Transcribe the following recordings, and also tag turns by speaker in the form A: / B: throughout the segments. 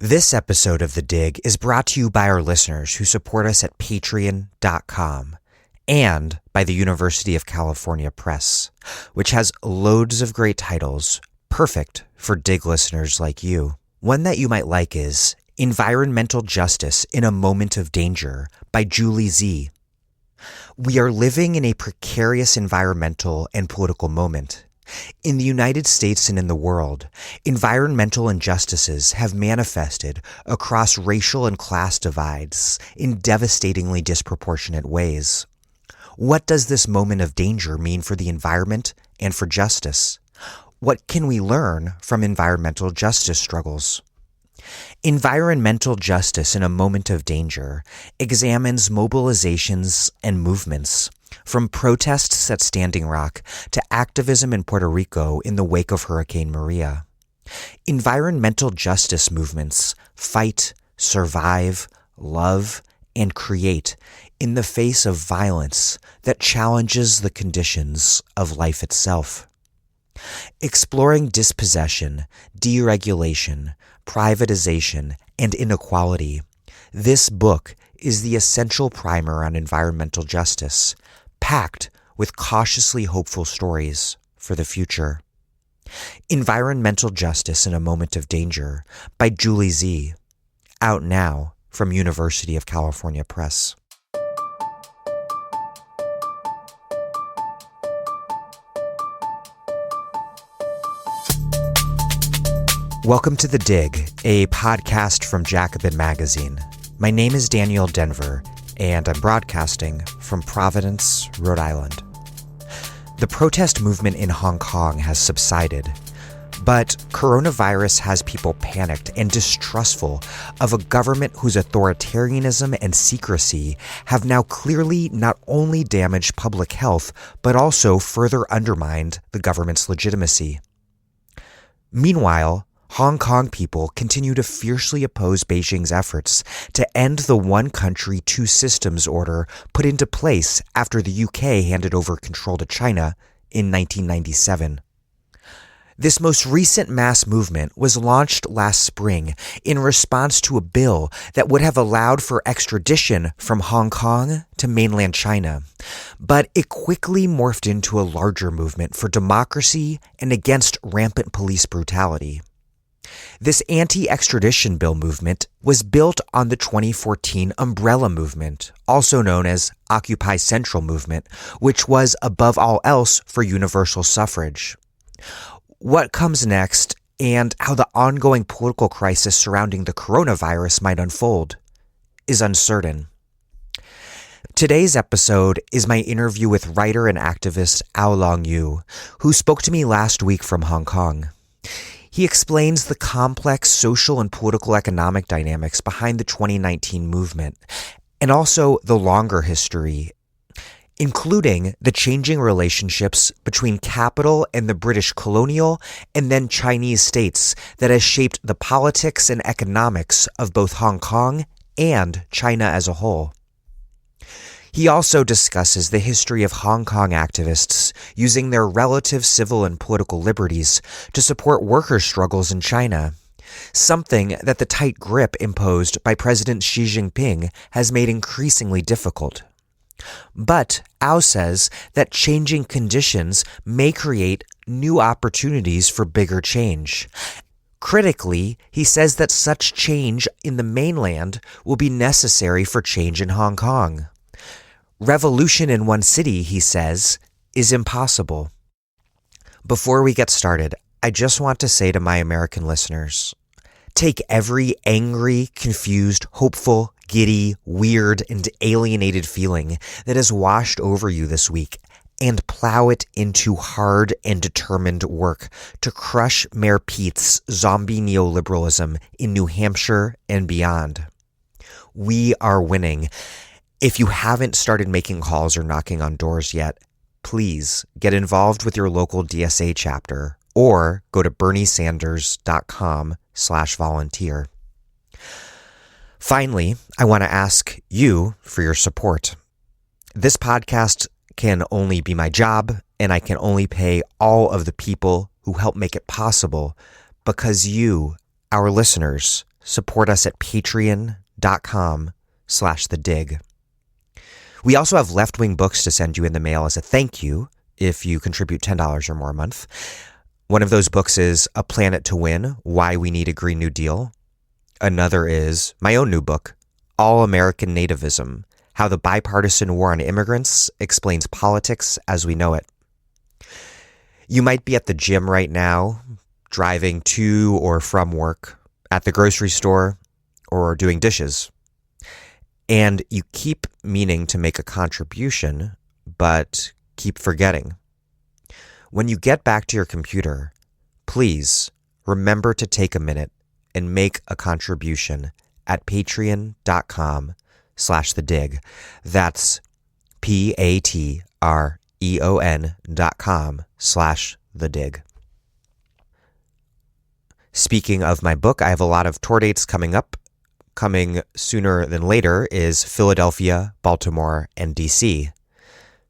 A: This episode of The Dig is brought to you by our listeners who support us at patreon.com and by the University of California Press, which has loads of great titles, perfect for Dig listeners like you. One that you might like is Environmental Justice in a Moment of Danger by Julie Z. We are living in a precarious environmental and political moment. In the United States and in the world, environmental injustices have manifested across racial and class divides in devastatingly disproportionate ways. What does this moment of danger mean for the environment and for justice? What can we learn from environmental justice struggles? Environmental Justice in a Moment of Danger examines mobilizations and movements, from protests at Standing Rock to activism in Puerto Rico in the wake of Hurricane Maria. Environmental justice movements fight, survive, love, and create in the face of violence that challenges the conditions of life itself. Exploring dispossession, deregulation, privatization, and inequality, this book is the essential primer on environmental justice, packed with cautiously hopeful stories for the future. Environmental Justice in a Moment of Danger by Julie Z. Out now from University of California Press. Welcome to The Dig, a podcast from Jacobin Magazine. My name is Daniel Denver, and I'm broadcasting from Providence, Rhode Island. The protest movement in Hong Kong has subsided, but coronavirus has people panicked and distrustful of a government whose authoritarianism and secrecy have now clearly not only damaged public health, but also further undermined the government's legitimacy. Meanwhile, Hong Kong people continue to fiercely oppose Beijing's efforts to end the one country, two systems order put into place after the UK handed over control to China in 1997. This most recent mass movement was launched last spring in response to a bill that would have allowed for extradition from Hong Kong to mainland China. But it quickly morphed into a larger movement for democracy and against rampant police brutality. This anti-extradition bill movement was built on the 2014 Umbrella Movement, also known as Occupy Central Movement, which was above all else for universal suffrage. What comes next and how the ongoing political crisis surrounding the coronavirus might unfold is uncertain. Today's episode is my interview with writer and activist Au Loong Yu, who spoke to me last week from Hong Kong. He explains the complex social and political economic dynamics behind the 2019 movement, and also the longer history, including the changing relationships between capital and the British colonial and then Chinese states that has shaped the politics and economics of both Hong Kong and China as a whole. He also discusses the history of Hong Kong activists using their relative civil and political liberties to support worker struggles in China, something that the tight grip imposed by President Xi Jinping has made increasingly difficult. But Au says that changing conditions may create new opportunities for bigger change. Critically, he says that such change in the mainland will be necessary for change in Hong Kong. Revolution in one city, he says, is impossible. Before we get started, I just want to say to my American listeners, take every angry, confused, hopeful, giddy, weird, and alienated feeling that has washed over you this week and plow it into hard and determined work to crush Mayor Pete's zombie neoliberalism in New Hampshire and beyond. We are winning. If you haven't started making calls or knocking on doors yet, please get involved with your local DSA chapter or go to berniesanders.com/volunteer. Finally, I want to ask you for your support. This podcast can only be my job, and I can only pay all of the people who help make it possible because you, our listeners, support us at patreon.com/thedig. We also have left-wing books to send you in the mail as a thank you if you contribute $10 or more a month. One of those books is A Planet to Win, Why We Need a Green New Deal. Another is my own new book, All American Nativism, How the Bipartisan War on Immigrants Explains Politics as We Know It. You might be at the gym right now, driving to or from work, at the grocery store, or doing dishes. And you keep meaning to make a contribution, but keep forgetting. When you get back to your computer, please remember to take a minute and make a contribution at patreon.com/thedig. That's patreon.com/thedig. Speaking of my book, I have a lot of tour dates coming up. Coming sooner than later is Philadelphia, Baltimore, and DC.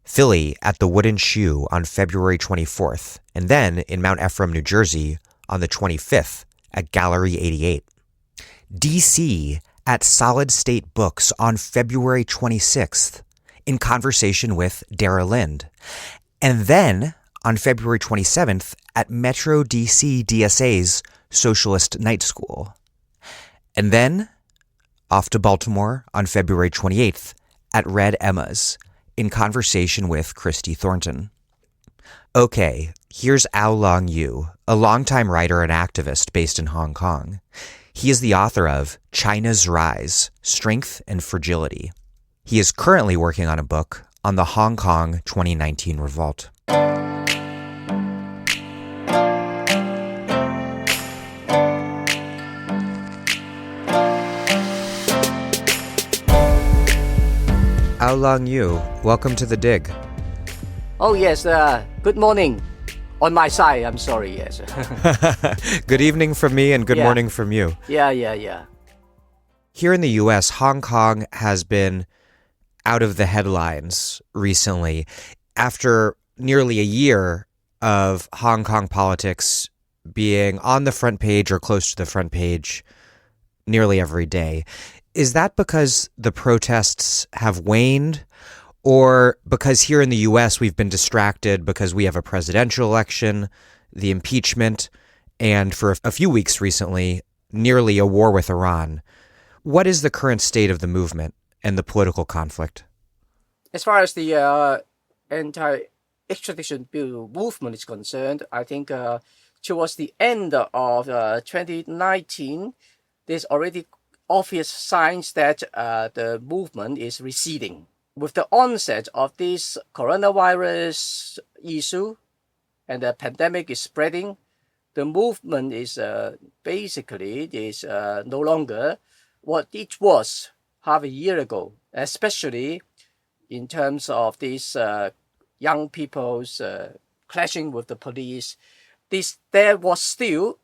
A: Philly at the Wooden Shoe on February 24th, and then in Mount Ephraim, New Jersey on the 25th at Gallery 88. DC at Solid State Books on February 26th in conversation with Dara Lind. And then on February 27th at Metro DC DSA's Socialist Night School. And then off to Baltimore on February 28th at Red Emma's in conversation with Christy Thornton. Okay, here's Au Loong Yu, a longtime writer and activist based in Hong Kong. He is the author of China's Rise, Strength and Fragility. He is currently working on a book on the Hong Kong 2019 revolt. Au Loong Yu, welcome to The Dig.
B: Oh, yes. Good morning. On my side, I'm sorry, yes.
A: Good evening from me and good morning from you.
B: Yeah.
A: Here in the U.S., Hong Kong has been out of the headlines recently after nearly a year of Hong Kong politics being on the front page or close to the front page nearly every day. Is that because the protests have waned, or because here in the U.S. we've been distracted because we have a presidential election, the impeachment, and for a few weeks recently, nearly a war with Iran? What is the current state of the movement and the political conflict?
B: As far as the anti-extradition bill movement is concerned, I think towards the end of 2019, there's already obvious signs that the movement is receding. With the onset of this coronavirus issue and the pandemic is spreading, the movement is basically no longer what it was half a year ago, especially in terms of these young people's clashing with the police. There was still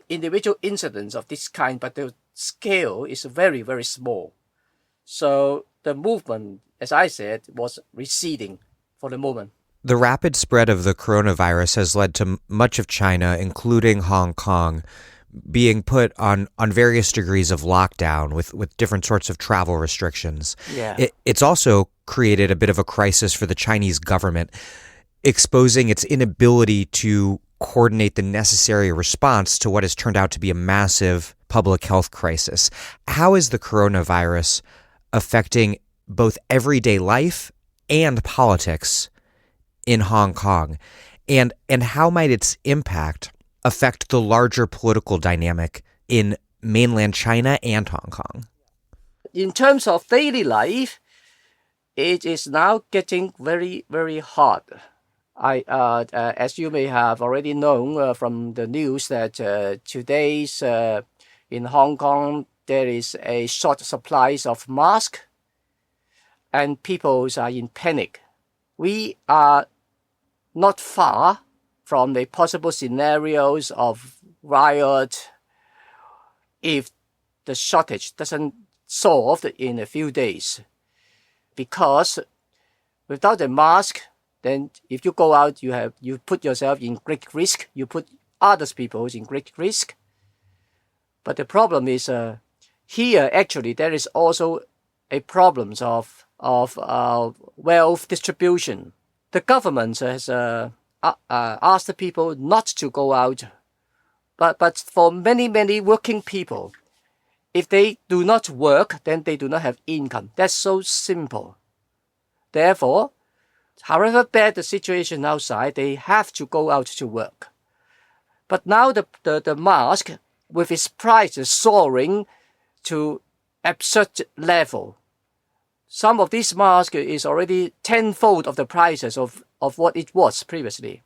B: individual incidents of this kind, but the scale is very, very small. So the movement, as I said, was receding for the moment.
A: The rapid spread of the coronavirus has led to much of China, including Hong Kong, being put on various degrees of lockdown with different sorts of travel restrictions.
B: Yeah.
A: It's also created a bit of a crisis for the Chinese government, exposing its inability to coordinate the necessary response to what has turned out to be a massive public health crisis. How is the coronavirus affecting both everyday life and politics in Hong Kong? And how might its impact affect the larger political dynamic in mainland China and Hong Kong?
B: In terms of daily life, it is now getting very, very hard. As you may have already known from the news that today's in Hong Kong, there is a short supply of masks and people are in panic. We are not far from the possible scenarios of riot if the shortage doesn't solve in a few days. Because without a mask, then if you go out, you put yourself in great risk. You put other people in great risk. But the problem is here actually there is also a problem of wealth distribution. The government has asked the people not to go out, but for many working people, if they do not work, then they do not have income. That's so simple. Therefore, however bad the situation outside, they have to go out to work. But now the mask, with its prices soaring to absurd level, some of these masks is already tenfold of the prices of what it was previously.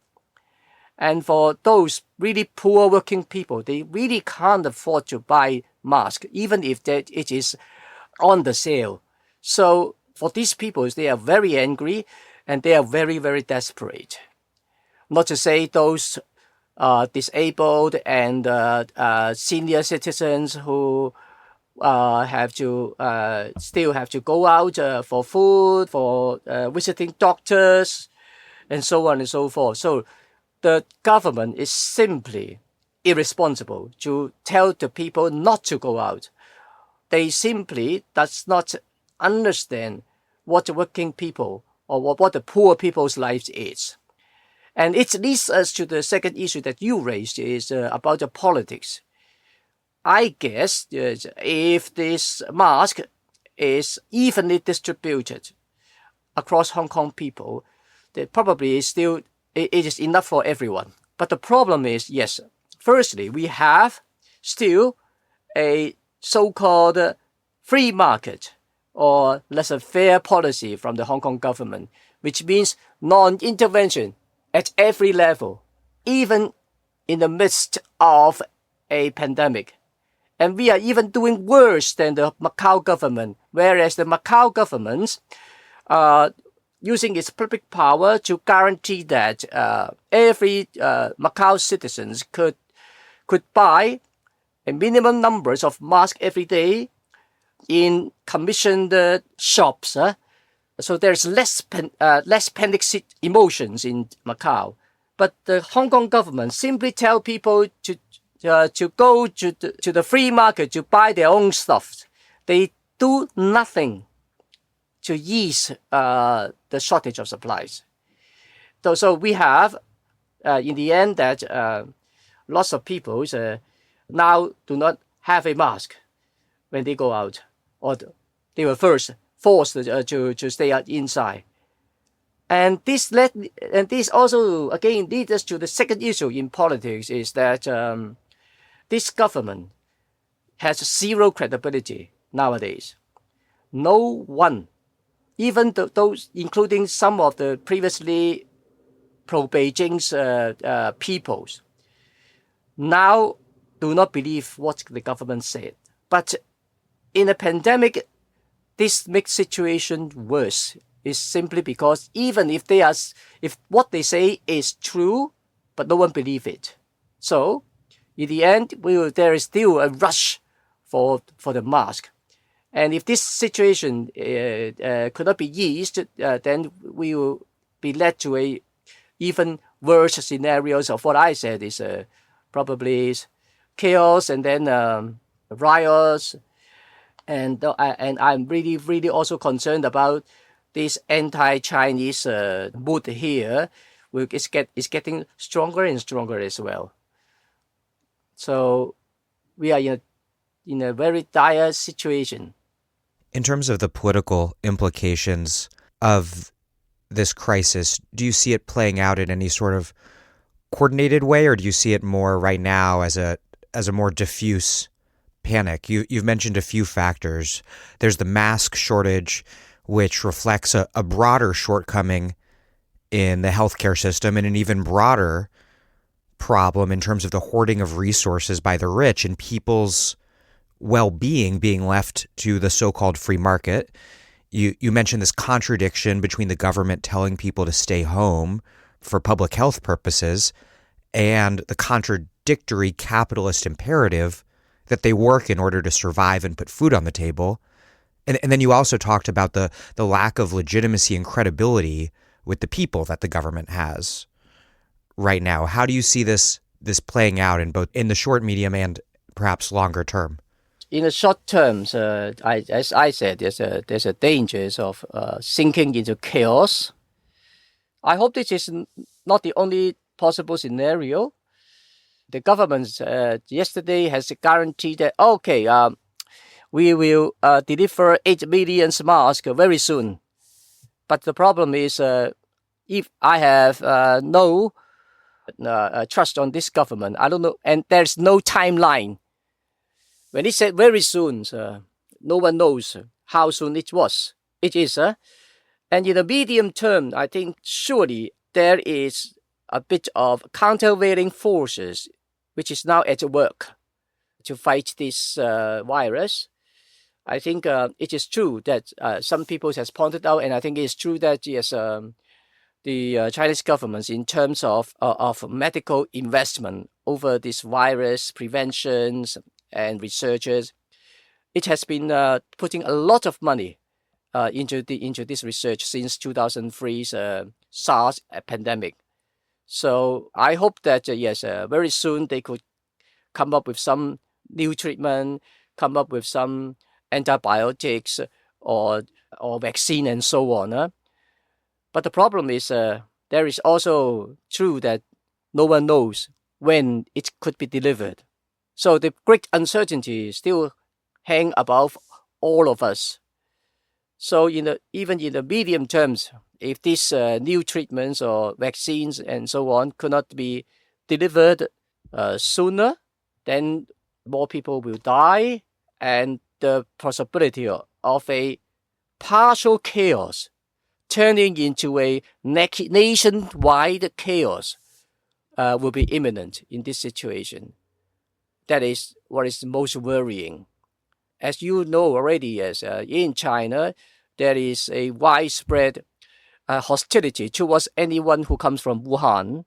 B: And for those really poor working people, they really can't afford to buy masks, even if it is on the sale. So for these people, they are very angry and they are very desperate. Not to say those disabled and senior citizens who still have to go out for food, for visiting doctors, and so on and so forth. So the government is simply irresponsible to tell the people not to go out. They simply does not understand what the working people or what the poor people's lives is. And it leads us to the second issue that you raised, is about the politics. I guess if this mask is evenly distributed across Hong Kong people, it probably is still it is enough for everyone. But the problem is, yes, firstly, we have still a so-called free market or laissez-faire policy from the Hong Kong government, which means non-intervention at every level, even in the midst of a pandemic. And we are even doing worse than the Macau government, whereas the Macau government using its public power to guarantee that every Macau citizens could buy a minimum numbers of masks every day in commissioned shops. So there's less panic emotions in Macau. But the Hong Kong government simply tell people to go to the free market to buy their own stuff. They do nothing to ease the shortage of supplies. So we have, in the end, that lots of people now do not have a mask when they go out, or they were first forced to stay inside. And this also again leads us to the second issue in politics, is that this government has zero credibility nowadays. No one, even those, including some of the previously pro-Beijing's peoples, now do not believe what the government said. But in a pandemic, this makes situation worse. Is simply because even if what they say is true, but no one believes it. So in the end, there is still a rush for the mask. And if this situation could not be eased, then we will be led to a even worse scenarios of what I said is probably chaos and then riots. And I'm really also concerned about this anti-Chinese mood here. It's getting stronger and stronger as well. So we are in a very dire situation.
A: In terms of the political implications of this crisis, do you see it playing out in any sort of coordinated way, or do you see it more right now as a more diffuse panic? You've mentioned a few factors. There's the mask shortage, which reflects a broader shortcoming in the healthcare system and an even broader problem in terms of the hoarding of resources by the rich and people's well-being being left to the so-called free market. You mentioned this contradiction between the government telling people to stay home for public health purposes and the contradictory capitalist imperative that they work in order to survive and put food on the table. And then you also talked about the lack of legitimacy and credibility with the people that the government has right now. How do you see this playing out in the short, medium, and perhaps longer term?
B: In the short terms, as I said, there's a danger of sinking into chaos. I hope this is not the only possible scenario. The government yesterday has guaranteed that, okay, we will deliver 8 million masks very soon. But the problem is, if I have no trust on this government, I don't know, and there's no timeline. When he said very soon, no one knows how soon it was. It is. And in the medium term, I think surely there is a bit of countervailing forces which is now at work to fight this virus. I think it is true that some people has pointed out, and I think it's true that yes, the Chinese government, in terms of medical investment over this virus preventions and researchers, it has been putting a lot of money into this research since 2003's SARS pandemic. So I hope that yes, very soon they could come up with some new treatment, come up with some antibiotics or vaccine and so on. But the problem is there is also true that no one knows when it could be delivered. So the great uncertainty still hang above all of us. So even in the medium terms, if these new treatments or vaccines and so on could not be delivered sooner, then more people will die, and the possibility of a partial chaos turning into a nationwide chaos will be imminent in this situation. That is what is most worrying. As you know already, yes, in China, there is a widespread hostility towards anyone who comes from Wuhan,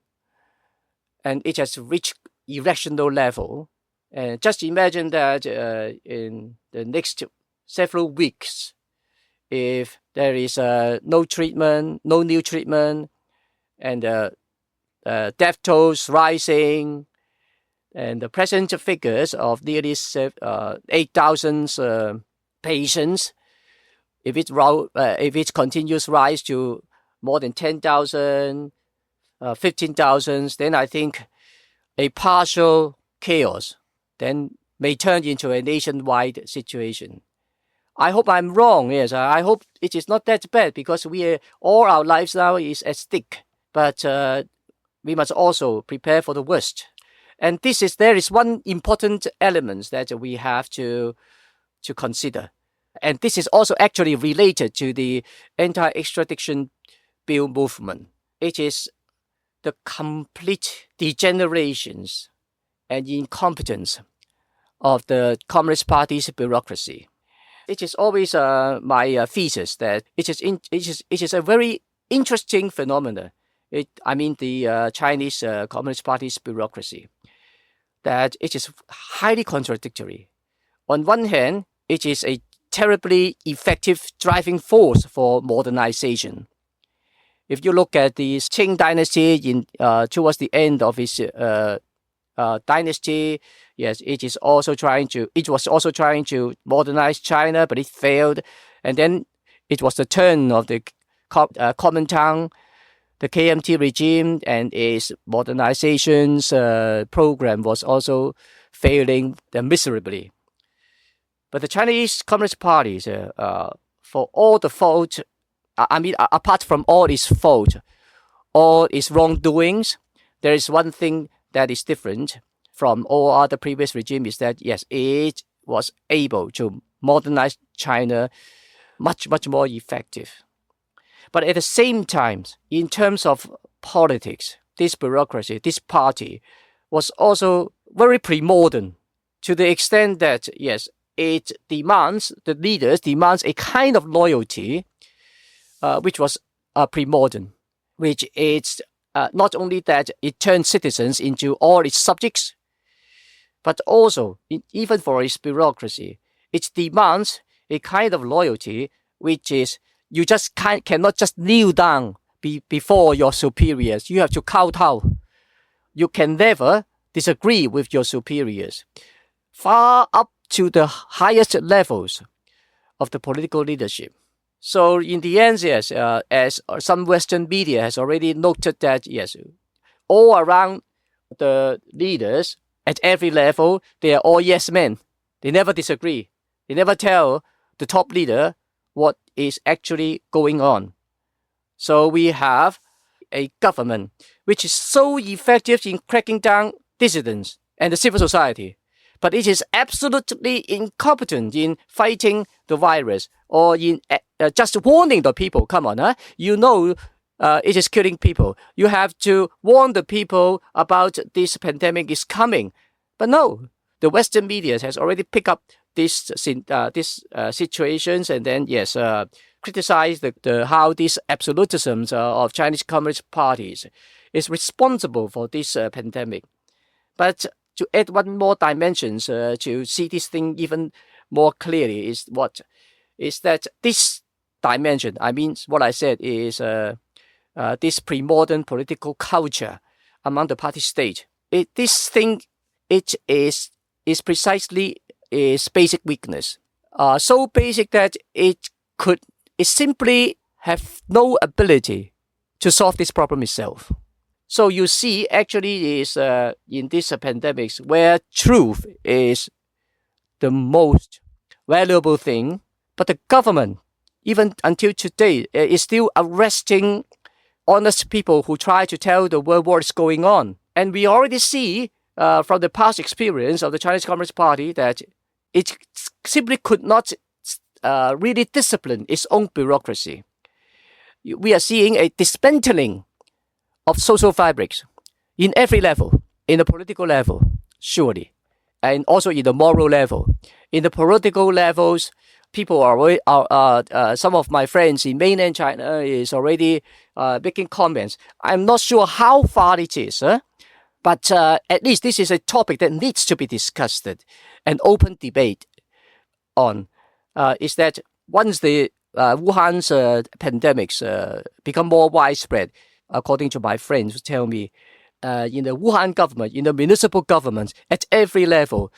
B: and it has reached irrational level. And just imagine that in the next several weeks, if there is no new treatment, and death tolls rising, and the present figures of nearly 8,000 patients, if it continues rise to more than 10,000, 15,000, then I think a partial chaos then may turn into a nationwide situation. I hope I'm wrong. Yes, I hope it is not that bad, because all our lives now is at stake. But we must also prepare for the worst. And there is one important element that we have to consider. And this is also actually related to the anti-extradition bill movement. It is the complete degenerations and incompetence of the Communist Party's bureaucracy. It is always my thesis that it is a very interesting phenomenon. The Chinese Communist Party's bureaucracy, that it is highly contradictory. On one hand, it is a terribly effective driving force for modernization. If you look at the Qing dynasty towards the end of its dynasty, yes, it was also trying to modernize China, but it failed. And then it was the turn of the Kuomintang, the KMT regime, and its modernizations program was also failing miserably. But the Chinese Communist Party, for all the fault, apart from all its fault, all its wrongdoings, there is one thing that is different from all other previous regimes, is that yes, it was able to modernize China much, much more effective. But at the same time, in terms of politics, this bureaucracy, this party, was also very pre-modern, to the extent that yes, the leaders demands a kind of loyalty which was pre-modern, which is not only that it turns citizens into all its subjects, but also, even for its bureaucracy, it demands a kind of loyalty which is you just cannot just kneel down before your superiors. You have to kowtow. You can never disagree with your superiors. far up to the highest levels of the political leadership. So in the end, yes, as some Western media has already noted that, yes, all around the leaders at every level, they are all yes men. They never disagree. They never tell the top leader what is actually going on. So we have a government which is so effective in cracking down dissidents and the civil society, but it is absolutely incompetent in fighting the virus or in just warning the people. Come on, you know it is killing people. You have to warn the people about this pandemic is coming. But no, the Western media has already picked up these situations and then, yes, criticize how these absolutisms of Chinese Communist parties is responsible for this pandemic. But to add one more dimension to see this thing even more clearly is that this dimension, I mean, what I said is this pre-modern political culture among the party state. This thing, it is precisely its basic weakness. So basic that it simply have no ability to solve this problem itself. So you see, actually, is in these pandemics where truth is the most valuable thing, but the government, even until today, is still arresting honest people who try to tell the world what is going on. And we already see from the past experience of the Chinese Communist Party that it simply could not really discipline its own bureaucracy. We are seeing a dismantling of social fabrics in every level, in the political level, surely, and also in the moral level. In the political levels, people are some of my friends in mainland China is already making comments. I'm not sure how far it is, but at least this is a topic that needs to be discussed and open debate on. Is that once the Wuhan's pandemics become more widespread, according to my friends who tell me, in the Wuhan government, in the municipal governments, at every level,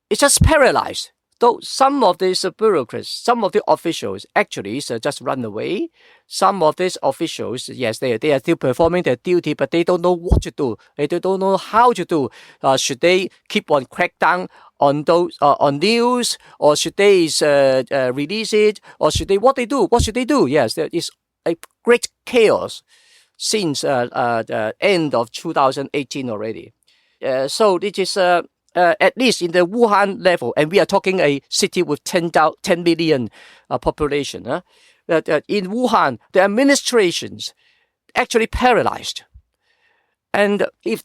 B: it's just paralyzed. Though some of these bureaucrats, some of the officials actually just run away. Some of these officials, yes, they are still performing their duty, but they don't know what to do. They don't know how to do. Should they keep on crack down on those on news, or should they release it, or should they what should they do? Yes, there is a great chaos since the end of 2018 already. So it is at least in the Wuhan level, and we are talking a city with 10 million population. In Wuhan, the administrations actually paralyzed. And if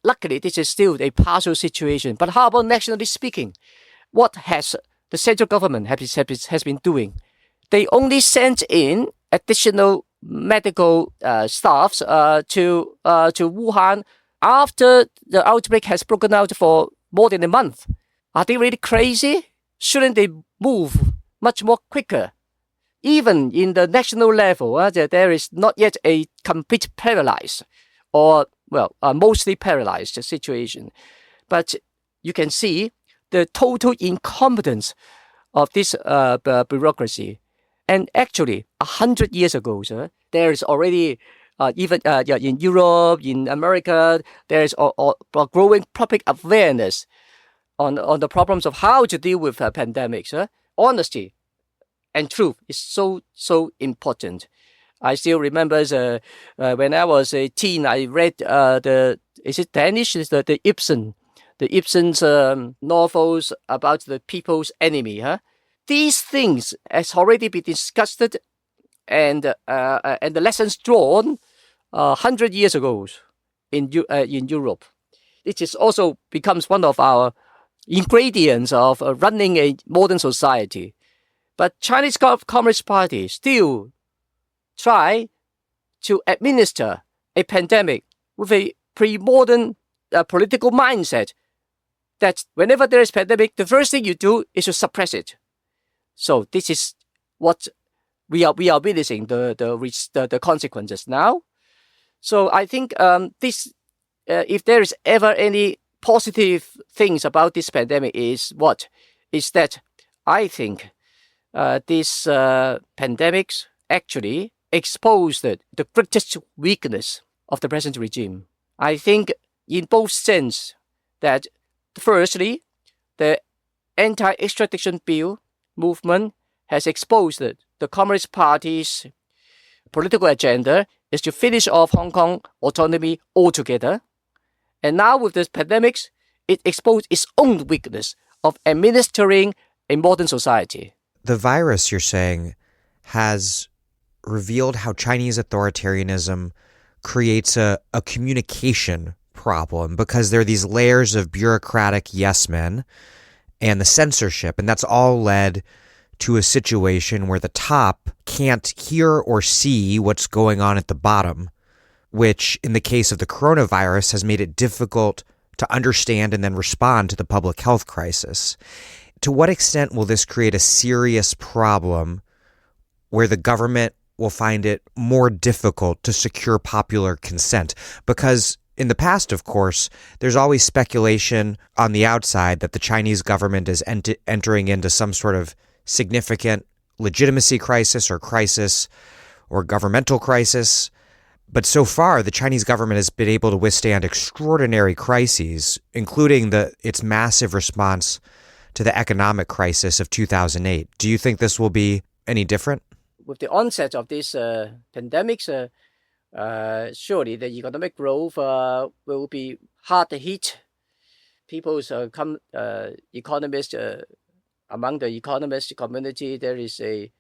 B: luckily, this is still a partial situation. But how about nationally speaking? What has the central government has been doing? They only sent in additional medical staffs to Wuhan after the outbreak has broken out for more than a month. Are they really crazy? Shouldn't they move much more quicker? Even in the national level, there is not yet a complete paralyzed or, mostly paralyzed situation. But you can see the total incompetence of this bureaucracy. And actually, 100 years ago, there is already even in Europe, in America, there is a growing public awareness on the problems of how to deal with pandemics. Honesty and truth is so important. I still remember when I was a teen, I read is it Danish? Is the Ibsen's novels about the people's enemy. These things has already been discussed and the lessons drawn 100 years ago in Europe. It is also becomes one of our ingredients of running a modern society. But Chinese Communist Party still try to administer a pandemic with a pre-modern political mindset that whenever there is pandemic, the first thing you do is to suppress it. So this is what we are witnessing the consequences now. So I think this if there is ever any positive things about this pandemic is what? Is that I think this pandemics actually exposed the greatest weakness of the present regime. I think in both sense that firstly, the anti-extradition bill movement has exposed the Communist Party's political agenda is to finish off Hong Kong autonomy altogether. And now with this pandemics, it exposed its own weakness of administering a modern society.
A: The virus, you're saying, has revealed how Chinese authoritarianism creates a communication problem because there are these layers of bureaucratic yes men and the censorship, and that's all led to a situation where the top can't hear or see what's going on at the bottom, which in the case of the coronavirus has made it difficult to understand and then respond to the public health crisis. To what extent will this create a serious problem where the government will find it more difficult to secure popular consent? Because in the past, of course, there's always speculation on the outside that the Chinese government is entering into some sort of significant legitimacy crisis or governmental crisis. But so far, the Chinese government has been able to withstand extraordinary crises, including its massive response to the economic crisis of 2008. Do you think this will be any different?
B: With the onset of this pandemic, surely the economic growth will be hard hit. People's economists, among the economist community, there is a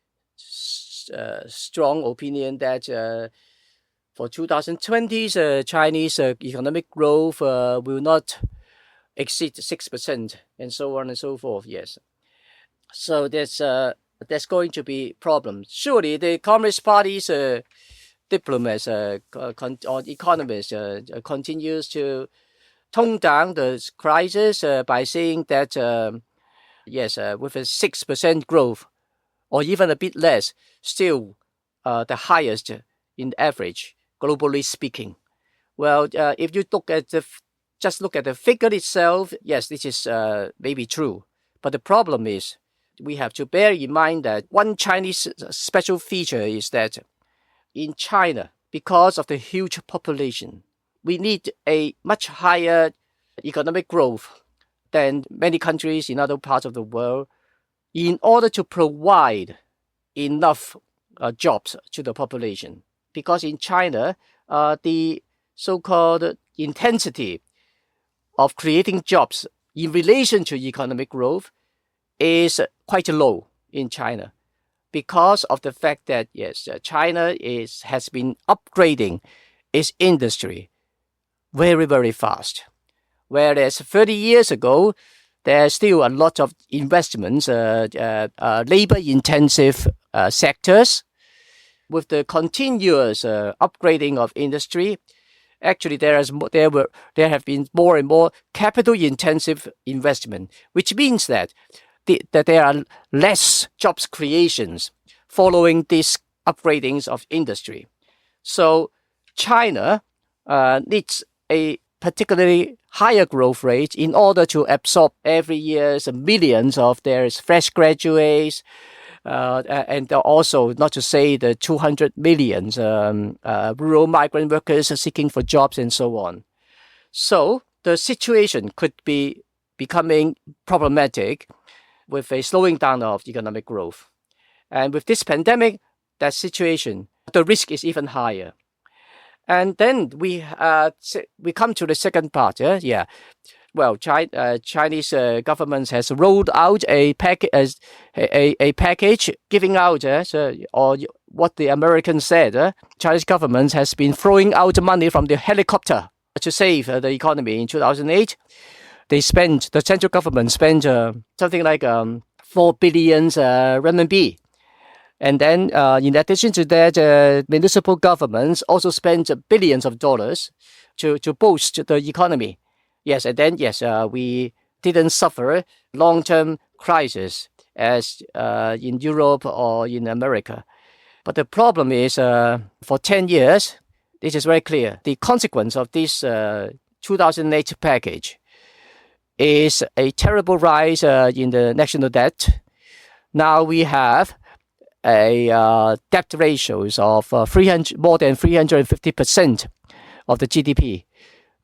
B: strong opinion that for 2020, Chinese economic growth will not exceed 6%, and so on and so forth. Yes, so there's going to be problems. Surely the Communist Party's diplomats or economists continues to tone down the crisis by saying that yes, with a 6% growth or even a bit less, still the highest in average, globally speaking. Well, if you just look at the figure itself, yes, this is maybe true. But the problem is we have to bear in mind that one Chinese special feature is that in China, because of the huge population, we need a much higher economic growth than many countries in other parts of the world in order to provide enough jobs to the population. Because in China, the so-called intensity of creating jobs in relation to economic growth is quite low in China because of the fact that, yes, China has been upgrading its industry very, very fast. Whereas 30 years ago, there's still a lot of investments, labor-intensive sectors. With the continuous upgrading of industry, actually there have been more and more capital-intensive investment, which means that there are less jobs creations following these upgradings of industry. So China needs a particularly higher growth rate in order to absorb every year millions of their fresh graduates, and also not to say the 200 million rural migrant workers seeking for jobs and so on. So the situation could be becoming problematic with a slowing down of economic growth. And with this pandemic, that situation, the risk is even higher. And then we come to the second part. Yeah. Well, Chinese government has rolled out a package giving out, or what the Americans said, Chinese government has been throwing out money from the helicopter to save the economy. In 2008, the central government spent something like 4 billion renminbi. And then in addition to that, municipal governments also spent billions of dollars to boost the economy. Yes, and then, yes, we didn't suffer long-term crisis as in Europe or in America. But the problem is for 10 years, this is very clear. The consequence of this 2008 package is a terrible rise in the national debt. Now we have a debt ratios of more than 350% of the GDP,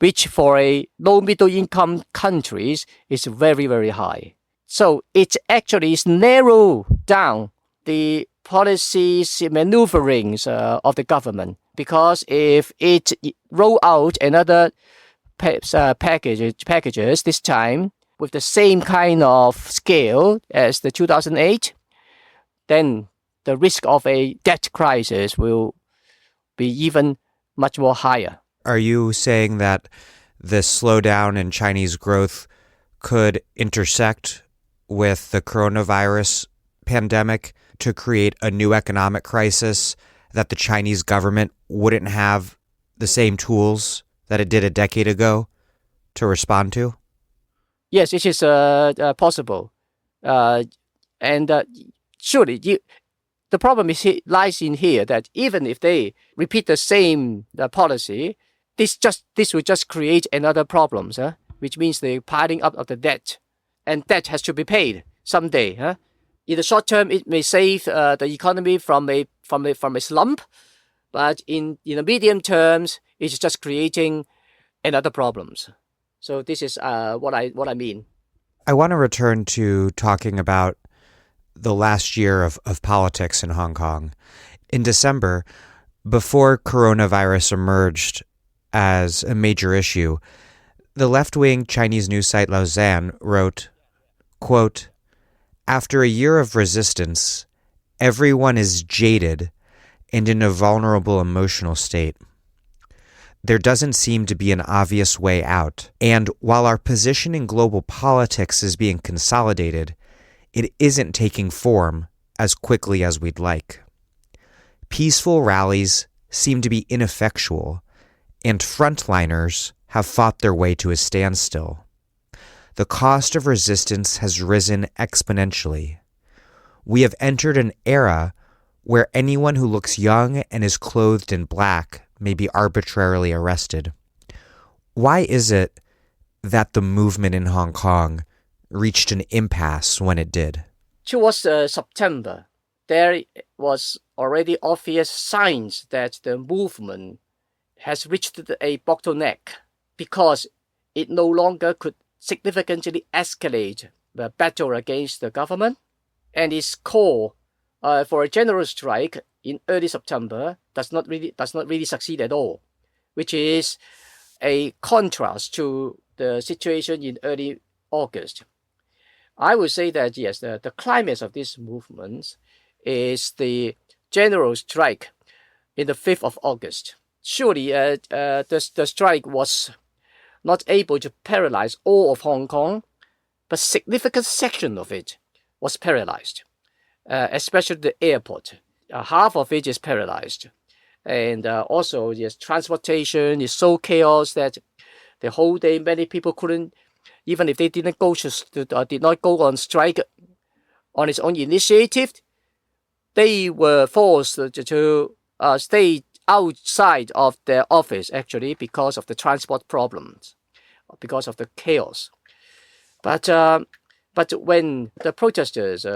B: which for a low middle income countries is very, very high. So it actually is narrow down the policies maneuverings of the government, because if it roll out another packages this time with the same kind of scale as the 2008, then the risk of a debt crisis will be even much more higher.
A: Are you saying that the slowdown in Chinese growth could intersect with the coronavirus pandemic to create a new economic crisis that the Chinese government wouldn't have the same tools that it did a decade ago to respond to?
B: Yes, it is possible. And surely the problem lies in here that even if they repeat the same policy, this will just create another problem, which means the piling up of the debt. And debt has to be paid someday. In the short term, it may save the economy from a slump, but in the medium terms, it's just creating another problems. So this is what I mean.
A: I want to return to talking about the last year of politics in Hong Kong. In December, before coronavirus emerged as a major issue, the left-wing Chinese news site Lausanne wrote, quote, "After a year of resistance, everyone is jaded and in a vulnerable emotional state. There doesn't seem to be an obvious way out. And while our position in global politics is being consolidated, it isn't taking form as quickly as we'd like. Peaceful rallies seem to be ineffectual, and frontliners have fought their way to a standstill. The cost of resistance has risen exponentially. We have entered an era where anyone who looks young and is clothed in black may be arbitrarily arrested. Why is it that the movement in Hong Kong reached an impasse when it did?"
B: Towards September, there was already obvious signs that the movement has reached a bottleneck because it no longer could significantly escalate the battle against the government, and its call for a general strike in early September does not really succeed at all, which is a contrast to the situation in early August. I would say that yes, the climax of this movement is the general strike in the 5th of August. Surely the strike was not able to paralyze all of Hong Kong, but significant section of it was paralyzed, especially the airport. Half of it is paralyzed. And also, yes, transportation is so chaos that the whole day many people couldn't, even if they did not go on strike on its own initiative, they were forced to stay outside of their office actually because of the transport problems, because of the chaos. But when the protesters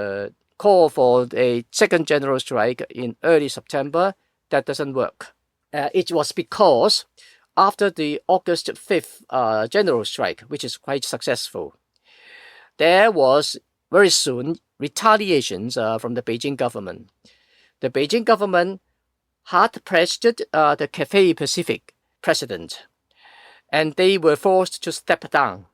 B: call for a second general strike in early September, that doesn't work. It was because after the August 5th general strike, which is quite successful, there was very soon retaliations from the Beijing government. The Beijing government hard pressed the Cathay Pacific president, and they were forced to step down.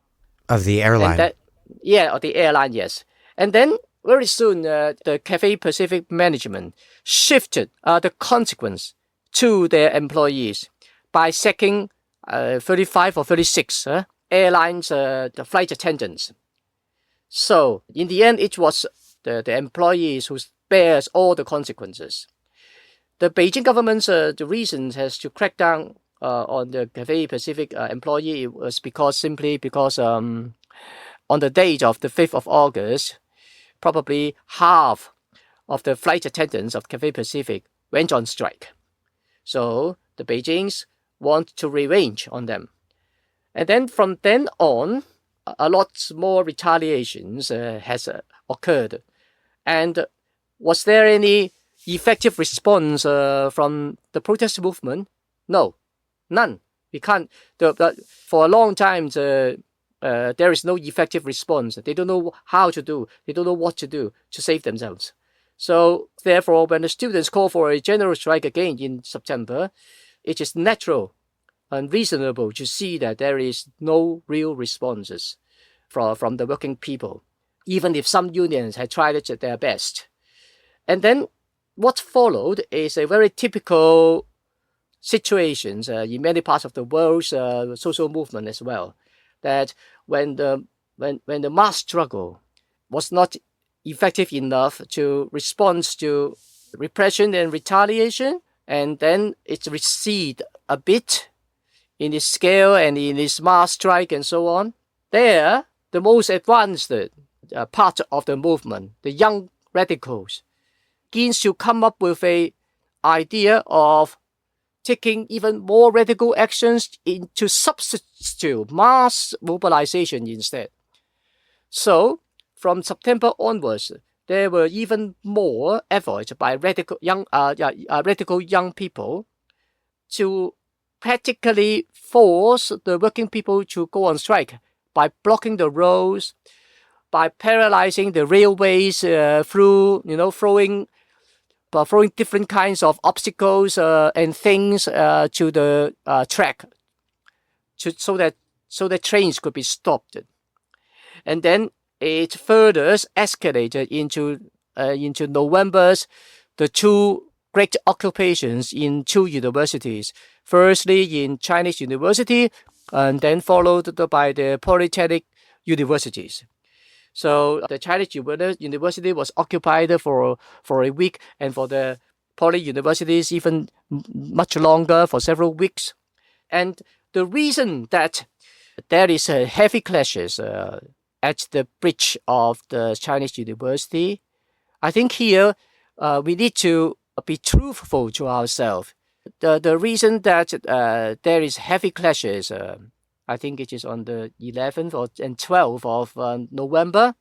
A: Of the airline?
B: Of the airline, yes. And then very soon, the Cathay Pacific management shifted the consequence to their employees by sacking 35 or 36 airlines, the flight attendants. So in the end, it was the employees who bears all the consequences. The Beijing government's the reason has to crack down on the Cathay Pacific employee was simply because on the date of the 5th of August, probably half of the flight attendants of Cathay Pacific went on strike. So the Beijings want to revenge on them. And then from then on, a lot more retaliations has occurred. And was there any effective response from the protest movement? No, none. We can't. For a long time, there is no effective response. They don't know how to do. They don't know what to do to save themselves. So therefore, when the students call for a general strike again in September, it is natural and reasonable to see that there is no real responses from the working people, even if some unions had tried it their best. And then what followed is a very typical situation in many parts of the world's social movement as well, that when the mass struggle was not effective enough to respond to repression and retaliation, and then it recede a bit in its scale and in its mass strike and so on. There, the most advanced part of the movement, the young radicals, begins to come up with an idea of taking even more radical actions to substitute mass mobilization instead. So, from September onwards, there were even more efforts by radical young people to practically force the working people to go on strike by blocking the roads, by paralyzing the railways through throwing different kinds of obstacles and things to the track, so that trains could be stopped. And then it further escalated into November's the two great occupations in two universities. Firstly, in Chinese university, and then followed by the polytechnic universities. So the Chinese university was occupied for a week, and for the poly universities even much longer, for several weeks. And the reason that there is heavy clashes at the bridge of the Chinese university, I think here we need to be truthful to ourselves. The reason that there is heavy clashes, I think it is on the 11th and 12th of November,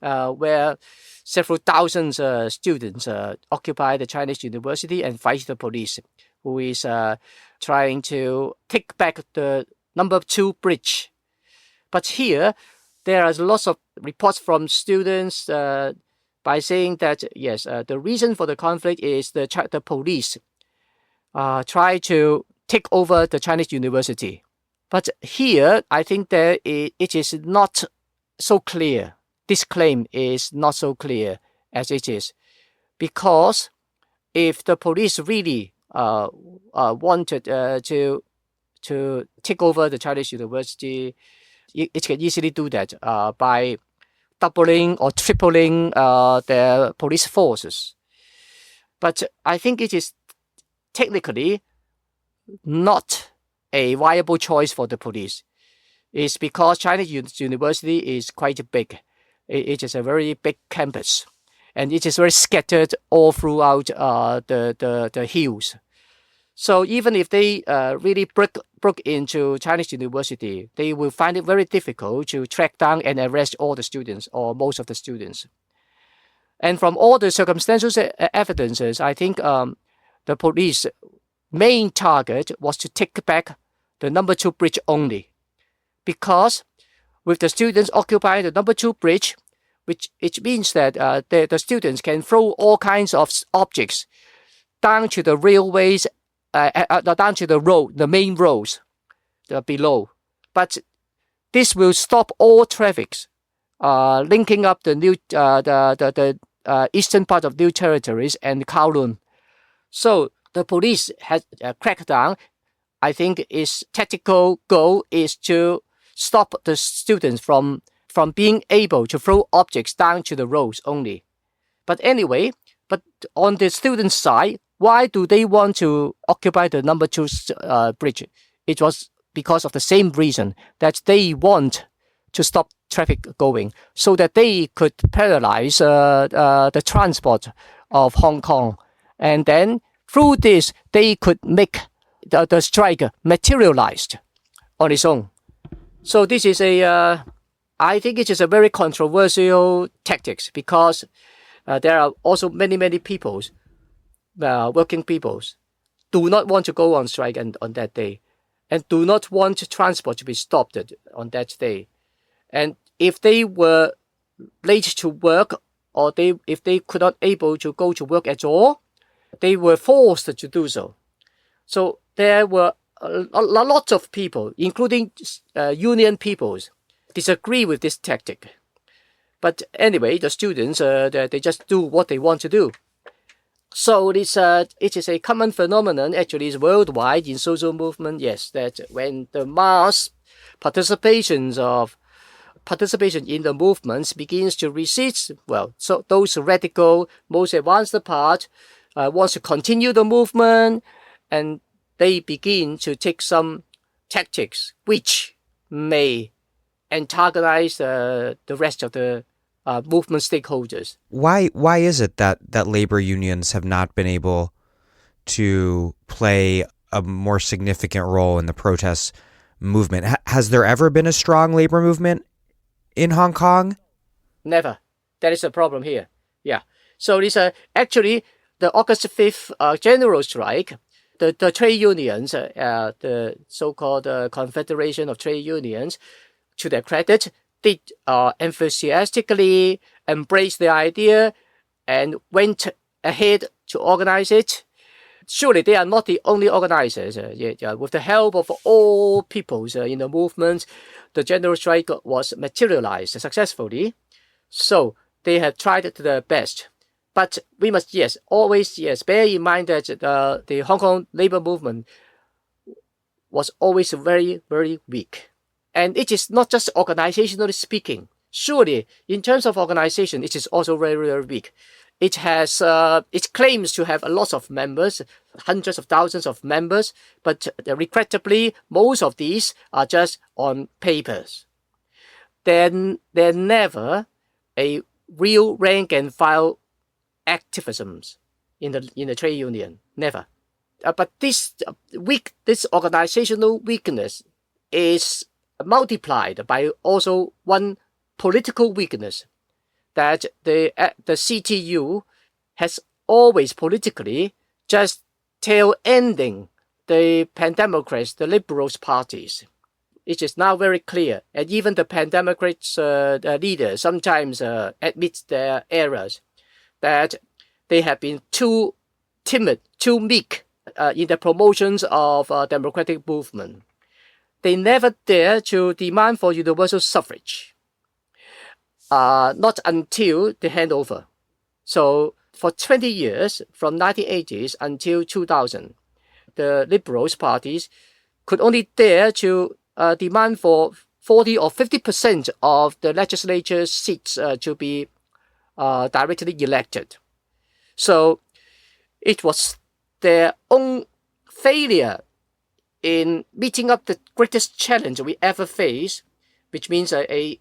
B: where several thousand students occupy the Chinese university and fight the police, who is trying to take back the number 2 bridge. But here, there are lots of reports from students by saying that, yes, the reason for the conflict is the police try to take over the Chinese university. But here, I think that it is not so clear. This claim is not so clear as it is. Because if the police really wanted to take over the Chinese university, it can easily do that by doubling or tripling their police forces. But I think it is technically not a viable choice for the police. It's because Chinese university is quite big. It is a very big campus, and it is very scattered all throughout the hills. So even if they really broke into Chinese university, they will find it very difficult to track down and arrest all the students or most of the students. And from all the circumstantial evidences, I think the police main target was to take back the number 2 bridge only. Because with the students occupying the number 2 bridge, it means that the students can throw all kinds of objects down to the railways, down to the road, the main roads below. But this will stop all traffics linking up the eastern part of New Territories and Kowloon. So the police has cracked down. I think its tactical goal is to stop the students from being able to throw objects down to the roads only. But anyway, on the students' side, why do they want to occupy the number 2 bridge? It was because of the same reason, that they want to stop traffic going so that they could paralyze the transport of Hong Kong. And then through this, they could make the strike materialized on its own. So this is a I think it is a very controversial tactics because there are also many peoples, working peoples, do not want to go on strike on that day, and do not want transport to be stopped on that day. And if they were late to work, or if they could not able to go to work at all, they were forced to do so. So there were a lot of people, including union peoples, disagree with this tactic. But anyway, the students, they just do what they want to do. So it is a common phenomenon, actually, it's worldwide in social movement, yes, that when the mass participation in the movements begins to recede, well, so those radical, most advanced part wants to continue the movement, and they begin to take some tactics which may antagonize the rest of the movement stakeholders.
A: Why is it that labor unions have not been able to play a more significant role in the protest movement? Has there ever been a strong labor movement in Hong Kong?
B: Never. That is a problem here. Yeah. So this actually the August 5th general strike, the trade unions, the so-called Confederation of Trade Unions, to their credit, did enthusiastically embrace the idea and went ahead to organize it. Surely they are not the only organizers. With the help of all peoples in the movement, the general strike was materialized successfully. So they have tried their best. But we must, always bear in mind that the Hong Kong labor movement was always very, very weak. And it is not just organizationally speaking. Surely, in terms of organization, it is also very, very weak. It has, it claims to have a lot of members, hundreds of thousands of members, but regrettably, most of these are just on papers. They're never a real rank and file activisms in the trade union. Never. But this organizational weakness is multiplied by also one political weakness, that the CTU has always politically just tail-ending the pan-democrats, the liberals parties. It is now very clear, and even the pan-democrats leaders sometimes admit their errors, that they have been too timid, too meek in the promotions of democratic movement. They never dare to demand for universal suffrage, not until the handover. So for 20 years, from 1980s until 2000, the liberals parties could only dare to demand for 40 or 50% of the legislature seats to be directly elected. So it was their own failure in meeting up the greatest challenge we ever faced, which means a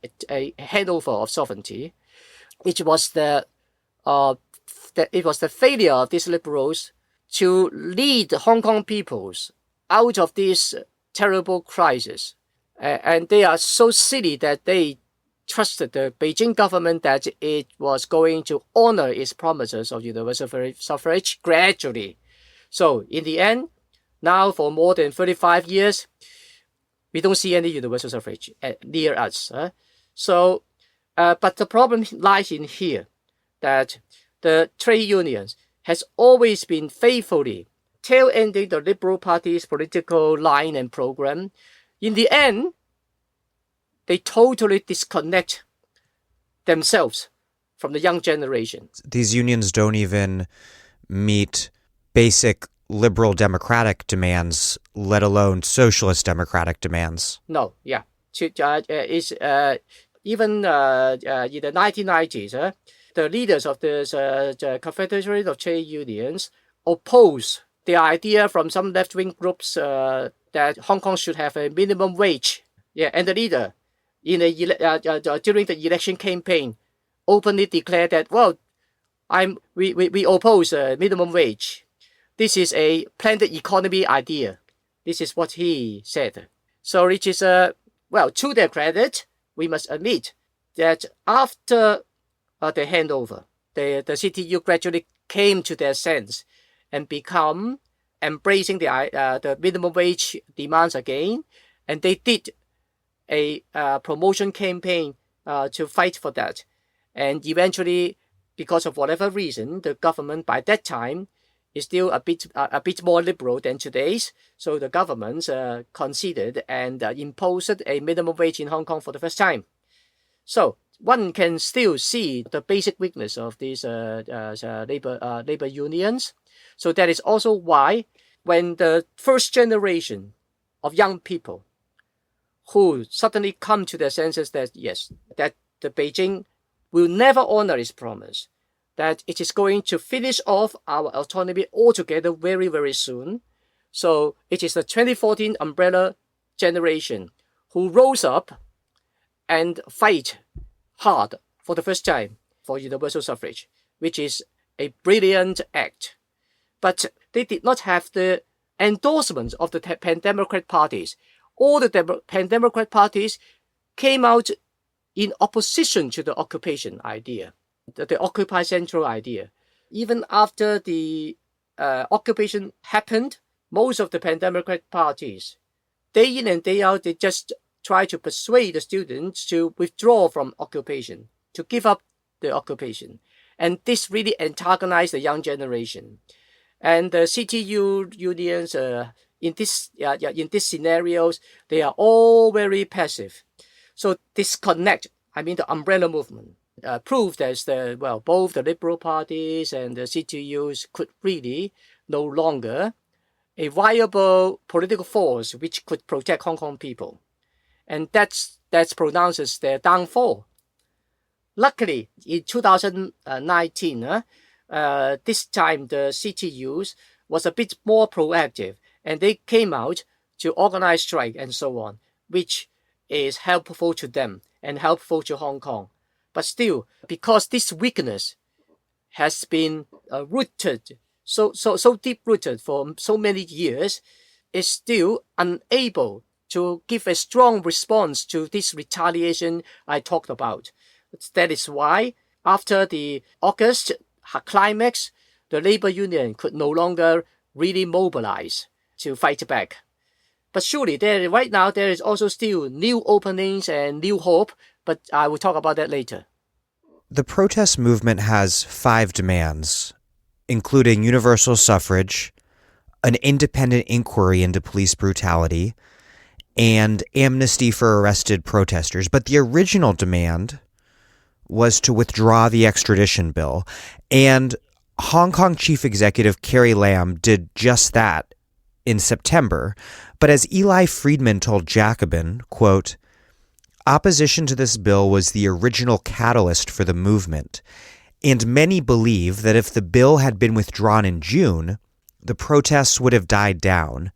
B: handover of sovereignty. It was the failure of these liberals to lead Hong Kong peoples out of this terrible crisis, and they are so silly that they trusted the Beijing government that it was going to honor its promises of universal suffrage gradually. So in the end, now for more than 35 years, we don't see any universal suffrage near us. So, but the problem lies in here, that the trade unions has always been faithfully tail-ending the Liberal Party's political line and program. In the end, they totally disconnect themselves from the young generation.
A: These unions don't even meet basic liberal democratic demands, let alone socialist democratic demands.
B: No, yeah. Even in the 1990s, the leaders of the Confederation of Trade Unions opposed the idea from some left-wing groups that Hong Kong should have a minimum wage. Yeah, and the leader during the election campaign openly declared that, well, we oppose minimum wage. This is a planned economy idea. This is what he said. So it is, well, to their credit, we must admit that after the handover, the CTU gradually came to their sense and become embracing the minimum wage demands again, and they did a promotion campaign to fight for that. And eventually, because of whatever reason, the government by that time is still a bit more liberal than today's. So the government conceded and imposed a minimum wage in Hong Kong for the first time. So one can still see the basic weakness of these labor unions. So that is also why when the first generation of young people who suddenly come to their senses that yes, that the Beijing will never honor its promise, that it is going to finish off our autonomy altogether very, very soon. So it is the 2014 umbrella generation who rose up and fight hard for the first time for universal suffrage, which is a brilliant act. But they did not have the endorsement of the pan-democrat parties. All the pan-democrat parties came out in opposition to the occupation idea, the Occupy Central idea. Even after the occupation happened, most of the pan-democrat parties, day in and day out, they just try to persuade the students to withdraw from occupation, to give up the occupation. And this really antagonized the young generation. And the CTU unions, in these scenarios, they are all very passive. So disconnect, the umbrella movement, proved that both the liberal parties and the CTUs could really no longer a viable political force which could protect Hong Kong people. And that's pronounces their downfall. Luckily, in 2019, this time the CTUs was a bit more proactive, and they came out to organize strike and so on, which is helpful to them and helpful to Hong Kong. But still, because this weakness has been rooted, so deep-rooted for so many years, is still unable to give a strong response to this retaliation I talked about. That is why, after the August climax, the labor union could no longer really mobilize to fight back. But surely, right now, there is also still new openings and new hope, but I will talk about that later.
A: The protest movement has 5 demands, including universal suffrage, an independent inquiry into police brutality, and amnesty for arrested protesters. But the original demand was to withdraw the extradition bill. And Hong Kong Chief Executive Carrie Lam did just that in September. But as Eli Friedman told Jacobin, quote, "Opposition to this bill was the original catalyst for the movement, and many believe that if the bill had been withdrawn in June, the protests would have died down.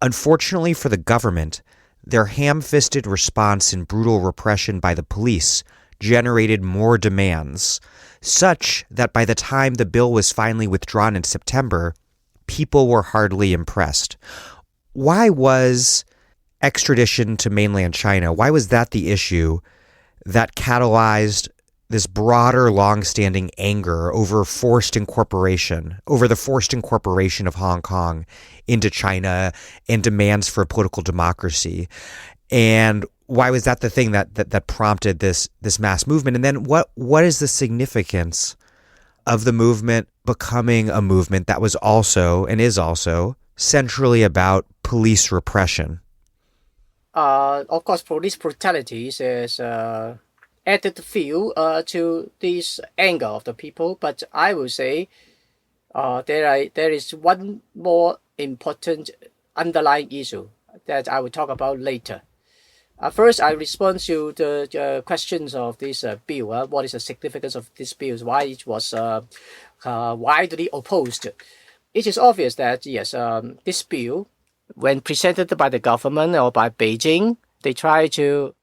A: Unfortunately for the government, their ham-fisted response and brutal repression by the police generated more demands, such that by the time the bill was finally withdrawn in September, people were hardly impressed." Why was extradition to mainland China, why was that the issue that catalyzed this broader, long-standing anger over the forced incorporation of Hong Kong into China and demands for political democracy? And why was that the thing that prompted this mass movement? And then what is the significance of the movement becoming a movement that was also and is also centrally about police repression?
B: Of course, police brutalities is added fuel to this anger of the people. But I will say there is one more important underlying issue that I will talk about later. First, I respond to the questions of this bill. What is the significance of this bill? Why it was widely opposed? It is obvious that, yes, this bill, when presented by the government or by Beijing, they try to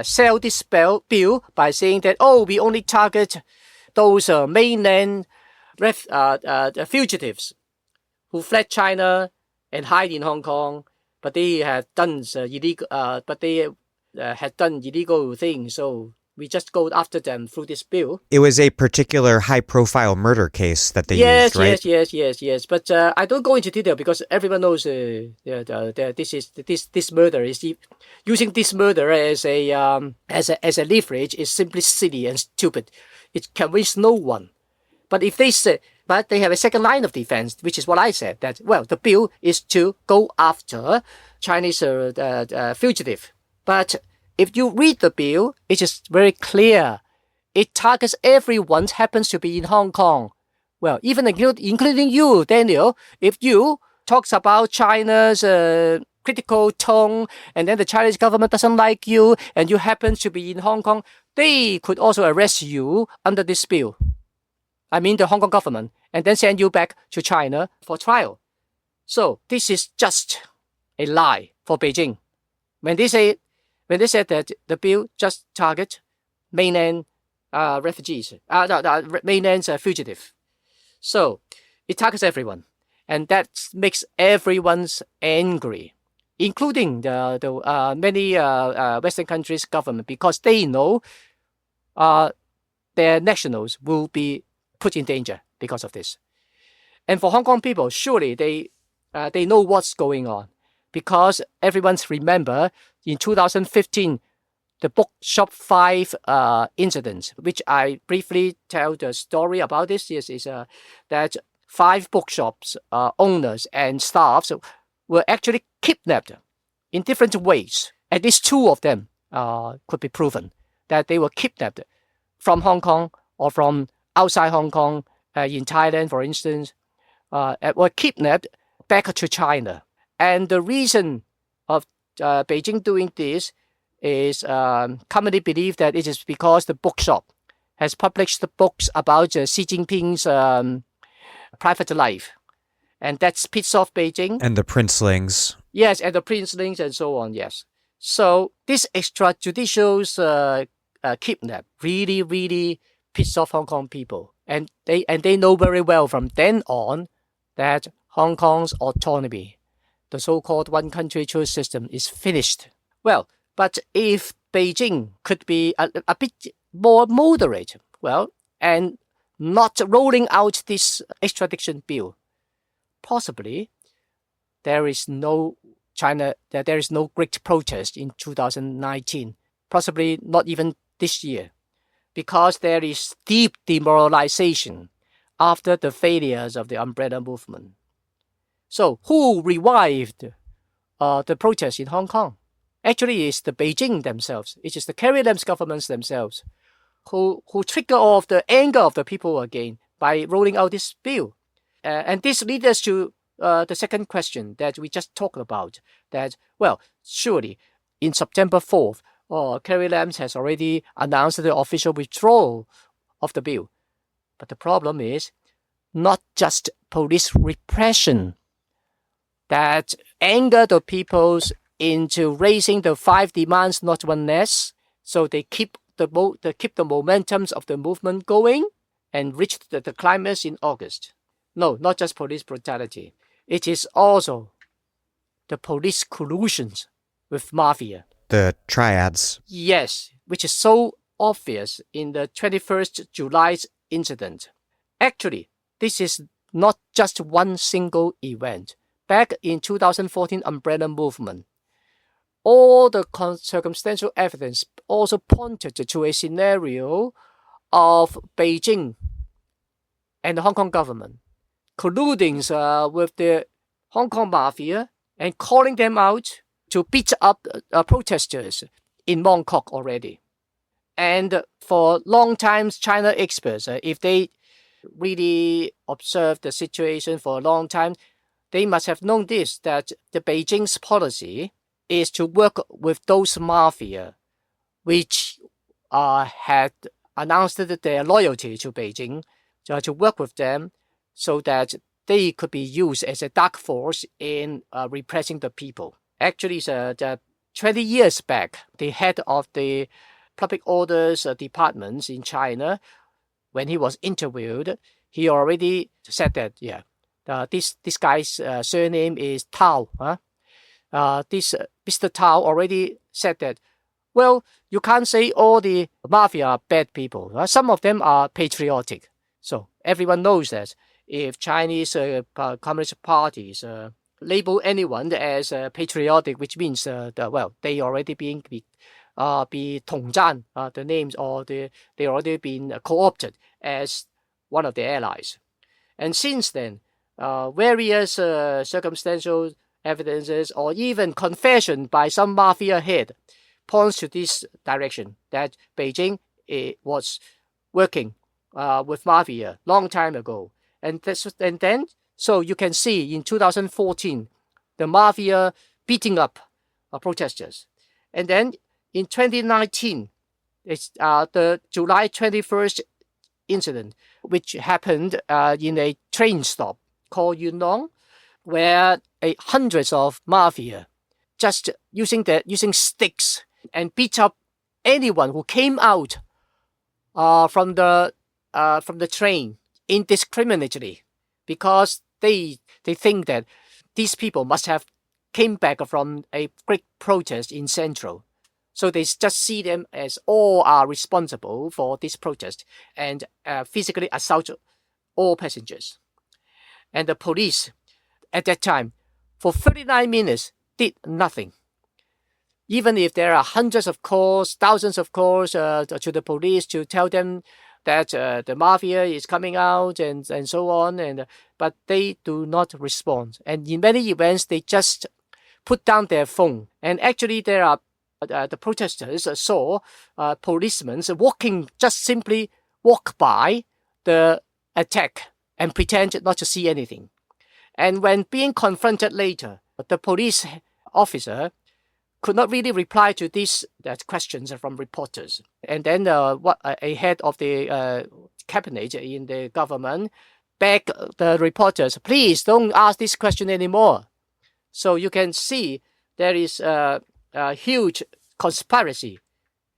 B: sell this bill by saying that, we only target those mainland fugitives who fled China and hide in Hong Kong, but they have done illegal. But they had done illegal things, so we just go after them through this bill.
A: It was a particular high-profile murder case that they
B: Yes,
A: used, right?
B: yes. But I don't go into detail because everyone knows this murder is using this murder as a leverage is simply silly and stupid. It convinces no one. But if they say, but they have a second line of defense, which is what I said, that, well, the bill is to go after Chinese fugitive. But if you read the bill, it is very clear. It targets everyone who happens to be in Hong Kong. Well, even including you, Daniel, if you talks about China's critical tone, and then the Chinese government doesn't like you, and you happen to be in Hong Kong, they could also arrest you under this bill. I mean the Hong Kong government, and then send you back to China for trial. So this is just a lie for Beijing. When they said that the bill just targets mainland refugees, mainland fugitive. So it targets everyone, and that makes everyone angry, including the many Western countries' government, because they know their nationals will be put in danger because of this. And for Hong Kong people, surely they know what's going on, because everyone's remember in 2015 the Bookshop 5 incident, which I briefly tell the story about this, is that 5 bookshops owners and staffs were actually kidnapped in different ways. At least 2 of them could be proven that they were kidnapped from Hong Kong or from outside Hong Kong, in Thailand, for instance, were kidnapped back to China. And the reason of Beijing doing this is commonly believed that it is because the bookshop has published the books about Xi Jinping's private life. And that's pissed off Beijing.
A: And the princelings.
B: Yes, and the princelings and so on, yes. So this extrajudicial kidnap really pissed off Hong Kong people. And they know very well from then on that Hong Kong's autonomy, the so-called one country two system, is finished. Well, but if Beijing could be a bit more moderate, well, and not rolling out this extradition bill, possibly there is no great protest in 2019, possibly not even this year, because there is deep demoralization after the failures of the umbrella movement. So who revived the protests in Hong Kong? Actually, it's the Beijing themselves. It is the Carrie Lam's governments themselves who trigger off the anger of the people again by rolling out this bill. And this leads us to the second question that we just talked about, that, well, surely in September 4th, Carrie Lam has already announced the official withdrawal of the bill. But the problem is not just police repression that anger the peoples into raising the 5 demands, not one less, so they keep the momentums of the movement going and reach the climax in August. No, not just police brutality. It is also the police collusions with mafia.
A: The triads.
B: Yes, which is so obvious in the 21st July's incident. Actually, this is not just one single event. Back in 2014 umbrella movement, all the circumstantial evidence also pointed to a scenario of Beijing and the Hong Kong government colluding with the Hong Kong mafia and calling them out to beat up protesters in Mong Kok already. And for long time China experts, if they really observe the situation for a long time, they must have known this, that the Beijing's policy is to work with those mafia which had announced their loyalty to Beijing, to work with them so that they could be used as a dark force in repressing the people. Actually, 20 years back, the head of the public orders departments in China, when he was interviewed, he already said that, this guy's surname is Tao. This Mr. Tao already said that Well, you can't say all the mafia are bad people. Some of them are patriotic. So everyone knows that if Chinese Communist parties label anyone as patriotic, which means they already be 统战, the names, or they already been co-opted as one of the allies. And since then, various circumstantial evidences or even confession by some mafia head points to this direction, that Beijing was working with mafia long time ago. So you can see in 2014, the mafia beating up protesters. And then in 2019, it's the July 21st incident, which happened in a train stop called Au Loong, where hundreds of mafia just using sticks and beat up anyone who came out from the train indiscriminately, because they think that these people must have came back from a great protest in Central. So they just see them as all are responsible for this protest and physically assault all passengers. And the police at that time, for 39 minutes, did nothing. Even if there are hundreds of calls, thousands of calls to the police to tell them that the mafia is coming out and so on, but they do not respond. And in many events, they just put down their phone. And actually, there are the protesters saw policemen simply walk by the attack and pretend not to see anything. And when being confronted later, the police officer could not really reply to these questions from reporters. And then a head of the cabinet in the government begged the reporters, please don't ask this question anymore. So you can see there is a huge conspiracy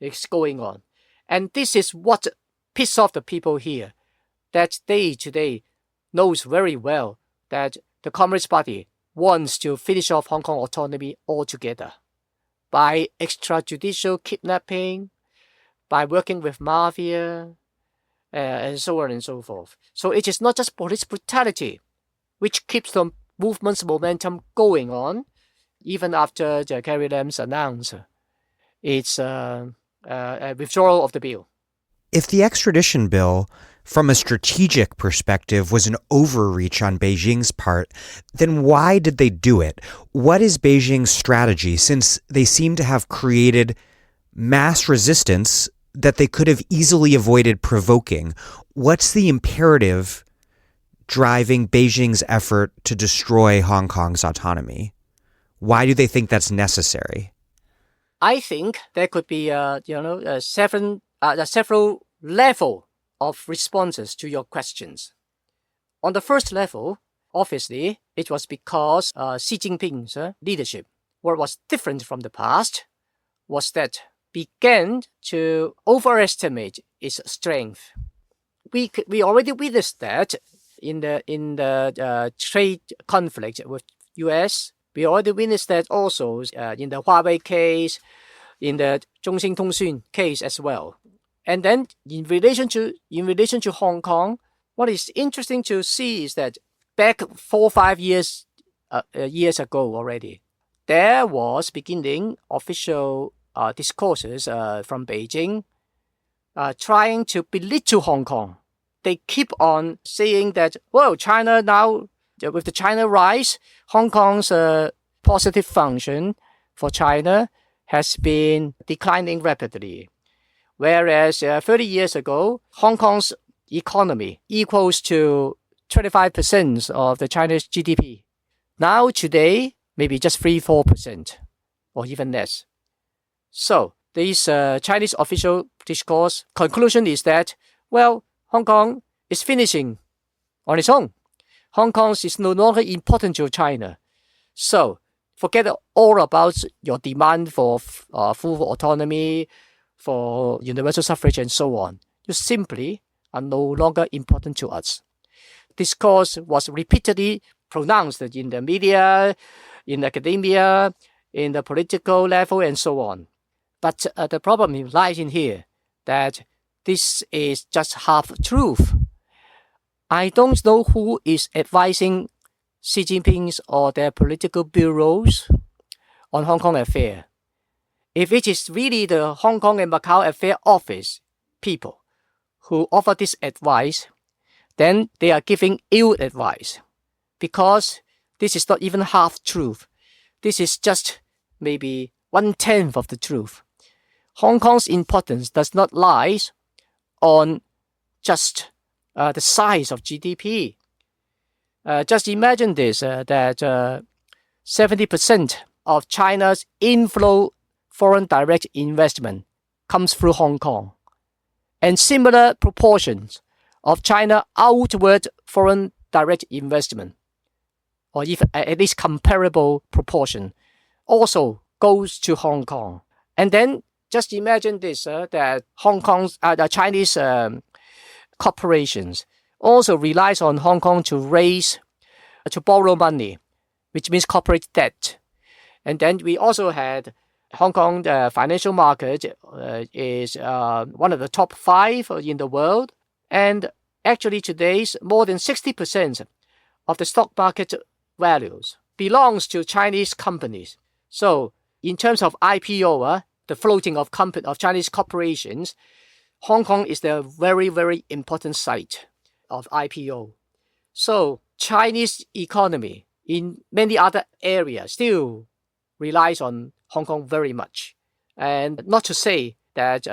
B: is going on. And this is what pisses off the people here, that they today knows very well that the Communist Party wants to finish off Hong Kong autonomy altogether by extrajudicial kidnapping, by working with mafia, and so on and so forth. So it is not just police brutality which keeps the movement's momentum going on, even after Carrie Lam's announced its withdrawal of the bill.
A: If the extradition bill, from a strategic perspective, was an overreach on Beijing's part, then why did they do it? What is Beijing's strategy, since they seem to have created mass resistance that they could have easily avoided provoking? What's the imperative driving Beijing's effort to destroy Hong Kong's autonomy? Why do they think that's necessary?
B: I think there could be several levels of responses to your questions. On the first level, obviously, it was because Xi Jinping's leadership, what was different from the past, was that began to overestimate its strength. We already witnessed that in the trade conflict with U.S. We already witnessed that also in the Huawei case, in the Zhongxin Tongxun case as well. And then in relation to Hong Kong, what is interesting to see is that back 4 or 5 years ago already, there was beginning official discourses from Beijing trying to belittle Hong Kong. They keep on saying that, well, China now, with the China rise, Hong Kong's positive function for China has been declining rapidly. Whereas 30 years ago, Hong Kong's economy equals to 25% of the Chinese GDP. Now today, maybe just 3-4% or even less. So this Chinese official discourse conclusion is that, well, Hong Kong is finishing on its own. Hong Kong is no longer important to China. So forget all about your demand for full autonomy, for universal suffrage and so on. You simply are no longer important to us. Discourse was repeatedly pronounced in the media, in academia, in the political level and so on. But the problem lies in here that this is just half truth. I don't know who is advising Xi Jinping's or their political bureaus on Hong Kong affair. If it is really the Hong Kong and Macau Affair Office people who offer this advice, then they are giving ill advice, because this is not even half truth. This is just maybe 1/10 of the truth. Hong Kong's importance does not lie on just the size of GDP. Just imagine this, that 70% of China's inflow foreign direct investment comes through Hong Kong, and similar proportions of China outward foreign direct investment, or even at least comparable proportion, also goes to Hong Kong. And then just imagine this, that the Chinese corporations also relies on Hong Kong to borrow money, which means corporate debt. And then we also had Hong Kong financial market is one of the top 5 in the world. And actually today's more than 60% of the stock market values belongs to Chinese companies. So in terms of IPO, the floating of Chinese corporations, Hong Kong is the very, very important site of IPO. So Chinese economy in many other areas still relies on Hong Kong very much. And not to say that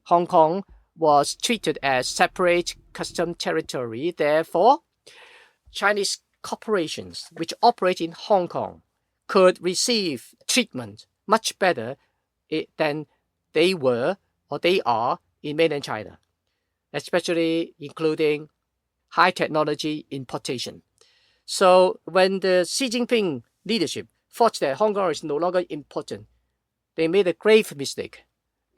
B: Hong Kong was treated as separate custom territory. Therefore, Chinese corporations which operate in Hong Kong could receive treatment much better than they were or they are in mainland China, especially including high technology importation. So when the Xi Jinping leadership thought that Hong Kong is no longer important, they made a grave mistake.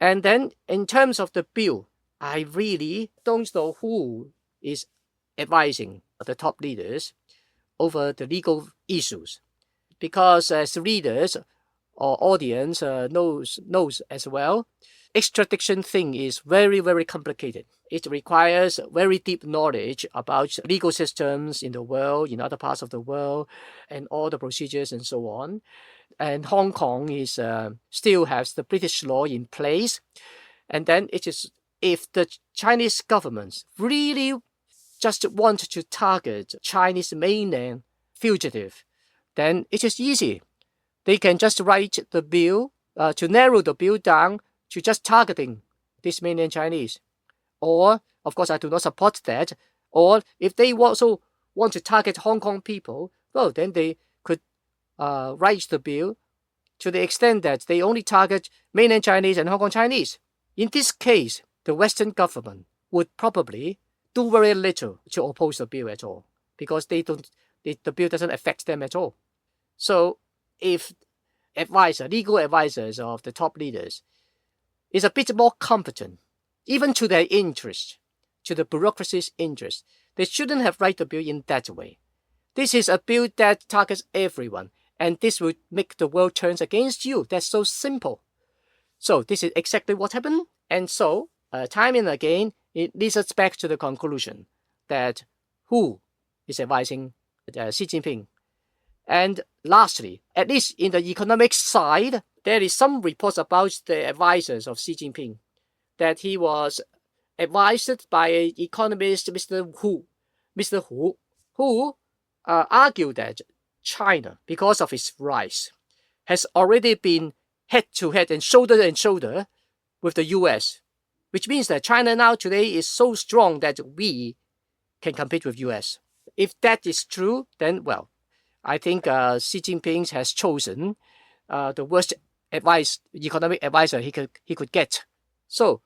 B: And then in terms of the bill, I really don't know who is advising the top leaders over the legal issues, because as readers or audience knows as well, extradition thing is very, very complicated. It requires very deep knowledge about legal systems in the world, in other parts of the world, and all the procedures and so on. And Hong Kong is still has the British law in place. And then it is, if the Chinese government really just want to target Chinese mainland fugitive, then it is easy. They can just write the bill to narrow the bill down to just targeting this mainland Chinese. Or, of course, I do not support that. Or if they also want to target Hong Kong people, well, then they could write the bill to the extent that they only target mainland Chinese and Hong Kong Chinese. In this case, the Western government would probably do very little to oppose the bill at all, because the bill doesn't affect them at all. So if legal advisors of the top leaders is a bit more competent, even to their interest, to the bureaucracy's interest, they shouldn't have written the bill in that way. This is a bill that targets everyone, and this would make the world turn against you. That's so simple. So this is exactly what happened. And so, time and again, it leads us back to the conclusion that who is advising Xi Jinping. And lastly, at least in the economic side, there is some reports about the advisors of Xi Jinping, that he was advised by economist Mr. Hu, who argued that China, because of its rise, has already been head-to-head and shoulder with the US, which means that China now today is so strong that we can compete with US. If that is true, then, well, I think Xi Jinping has chosen the worst economic advisor he could get. So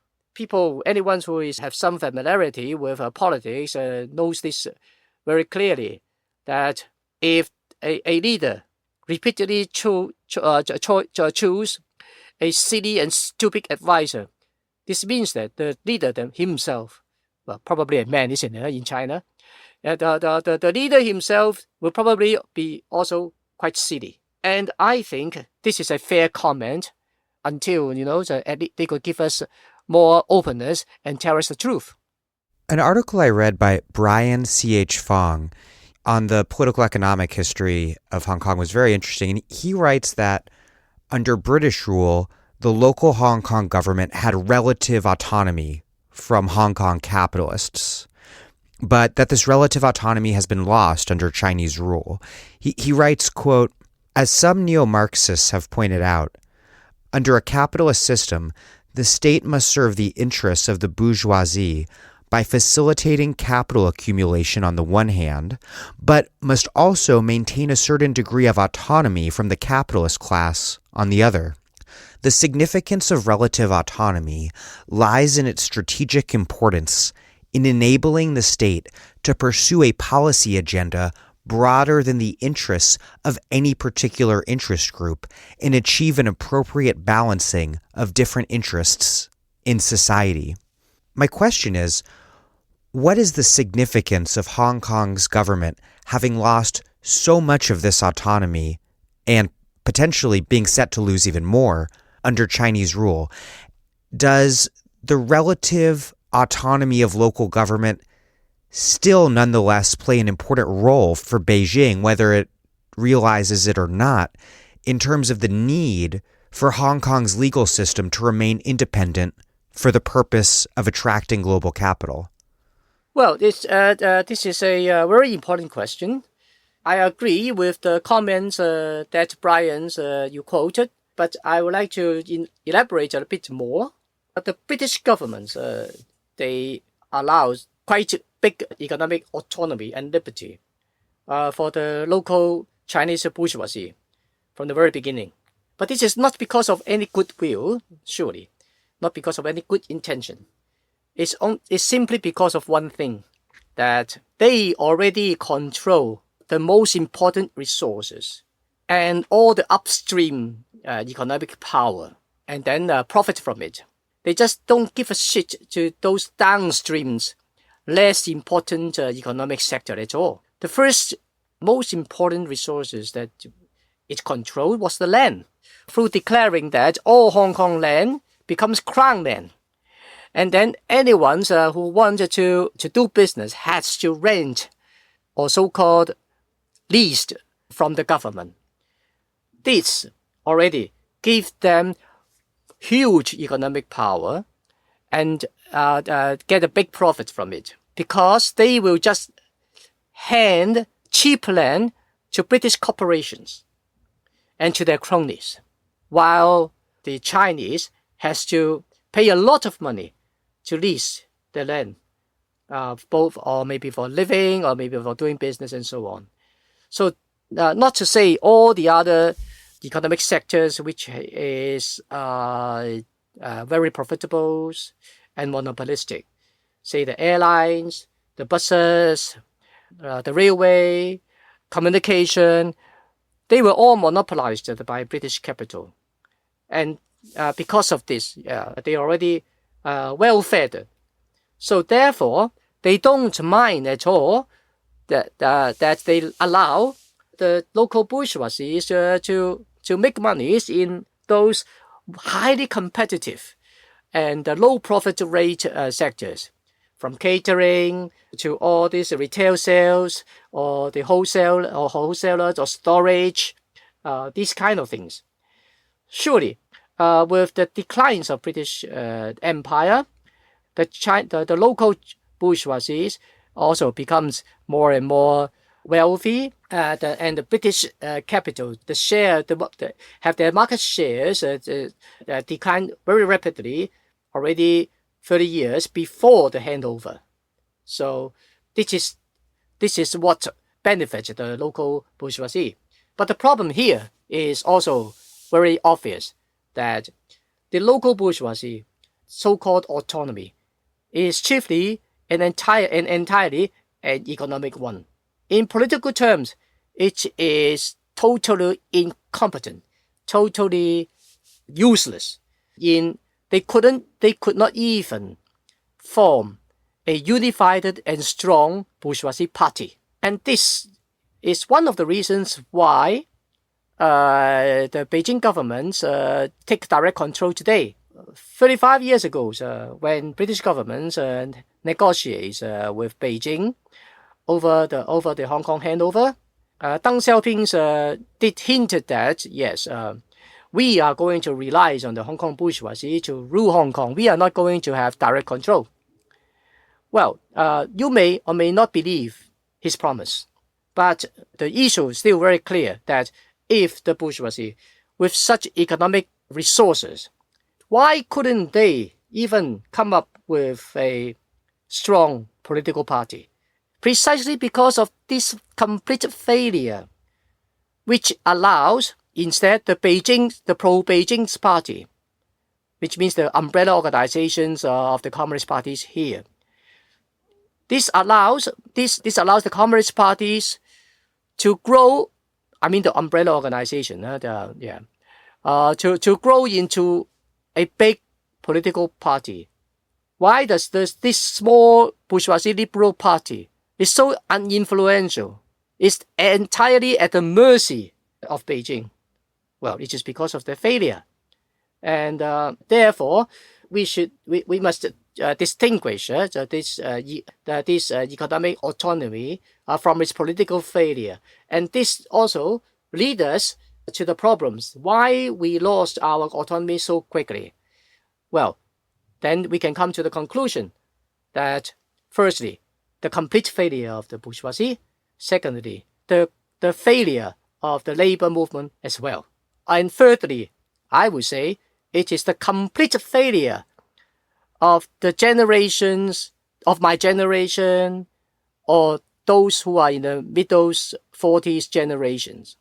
B: anyone who have some familiarity with politics knows this very clearly, that if a leader repeatedly choose a silly and stupid advisor, this means that the leader himself, well, probably a man, isn't it, in China, the leader himself will probably be also quite silly. And I think this is a fair comment until, they could give us more openness and tell us the truth.
A: An article I read by Brian C.H. Fong on the political economic history of Hong Kong was very interesting. And he writes that under British rule, the local Hong Kong government had relative autonomy from Hong Kong capitalists, but that this relative autonomy has been lost under Chinese rule. He writes, quote, "As some neo-Marxists have pointed out, under a capitalist system, the state must serve the interests of the bourgeoisie by facilitating capital accumulation on the one hand, but must also maintain a certain degree of autonomy from the capitalist class on the other. The significance of relative autonomy lies in its strategic importance in enabling the state to pursue a policy agenda broader than the interests of any particular interest group and achieve an appropriate balancing of different interests in society." My question is, what is the significance of Hong Kong's government having lost so much of this autonomy and potentially being set to lose even more under Chinese rule? Does the relative autonomy of local government still nonetheless play an important role for Beijing, whether it realizes it or not, in terms of the need for Hong Kong's legal system to remain independent for the purpose of attracting global capital?
B: Well, this is a very important question. I agree with the comments that Brian you quoted, but I would like to elaborate a bit more. The British government, they allow quite big economic autonomy and liberty for the local Chinese bourgeoisie from the very beginning. But this is not because of any goodwill, surely, not because of any good intention. It's simply because of one thing, that they already control the most important resources and all the upstream economic power, and then profit from it. They just don't give a shit to those downstreams, less important economic sector at all. The first most important resources that it controlled was the land, through declaring that all Hong Kong land becomes crown land. And then anyone who wanted to do business has to rent or so-called leased from the government. This already gives them huge economic power and get a big profit from it, because they will just hand cheap land to British corporations and to their cronies, while the Chinese has to pay a lot of money to lease the land, both or maybe for living or maybe for doing business and so on. So not to say all the other economic sectors which is very profitable and monopolistic, say the airlines, the buses, the railway, communication, they were all monopolized by British capital. And because of this, they already well-fed. So therefore, they don't mind at all that they allow the local bourgeoisie to make money in those highly competitive and low profit rate sectors, from catering to all these retail sales or the wholesalers or storage, these kind of things. Surely, with the declines of British Empire, the local bourgeoisie also becomes more and more wealthy, and the British capital, have their market shares decline very rapidly, already 30 years before the handover. So this is what benefits the local bourgeoisie. But the problem here is also very obvious, that the local bourgeoisie, so-called autonomy, is chiefly entirely an economic one. In political terms, it is totally incompetent, totally useless. They could not even form a unified and strong bourgeoisie party. And this is one of the reasons why the Beijing government take direct control today. 35 years ago, when British government negotiates with Beijing over the Hong Kong handover, Deng Xiaoping did hint that yes, we are going to rely on the Hong Kong bourgeoisie to rule Hong Kong. We are not going to have direct control. Well, you may or may not believe his promise, but the issue is still very clear that if the bourgeoisie, with such economic resources, why couldn't they even come up with a strong political party? Precisely because of this complete failure, which allows instead the pro-Beijing party, which means the umbrella organizations of the Communist parties here. This allows the Communist parties to grow. I mean the umbrella organization, to grow into a big political party. Why does this small bourgeoisie liberal party is so uninfluential? It's entirely at the mercy of Beijing. Well, it is because of their failure, and therefore we must distinguish this economic autonomy from its political failure, and this also leads us to the problems why we lost our autonomy so quickly. Well, then we can come to the conclusion that firstly, the complete failure of the bourgeoisie. Secondly, the failure of the labor movement as well. And thirdly, I would say it is the complete failure of the generations of my generation or those who are in the middle 40s generations.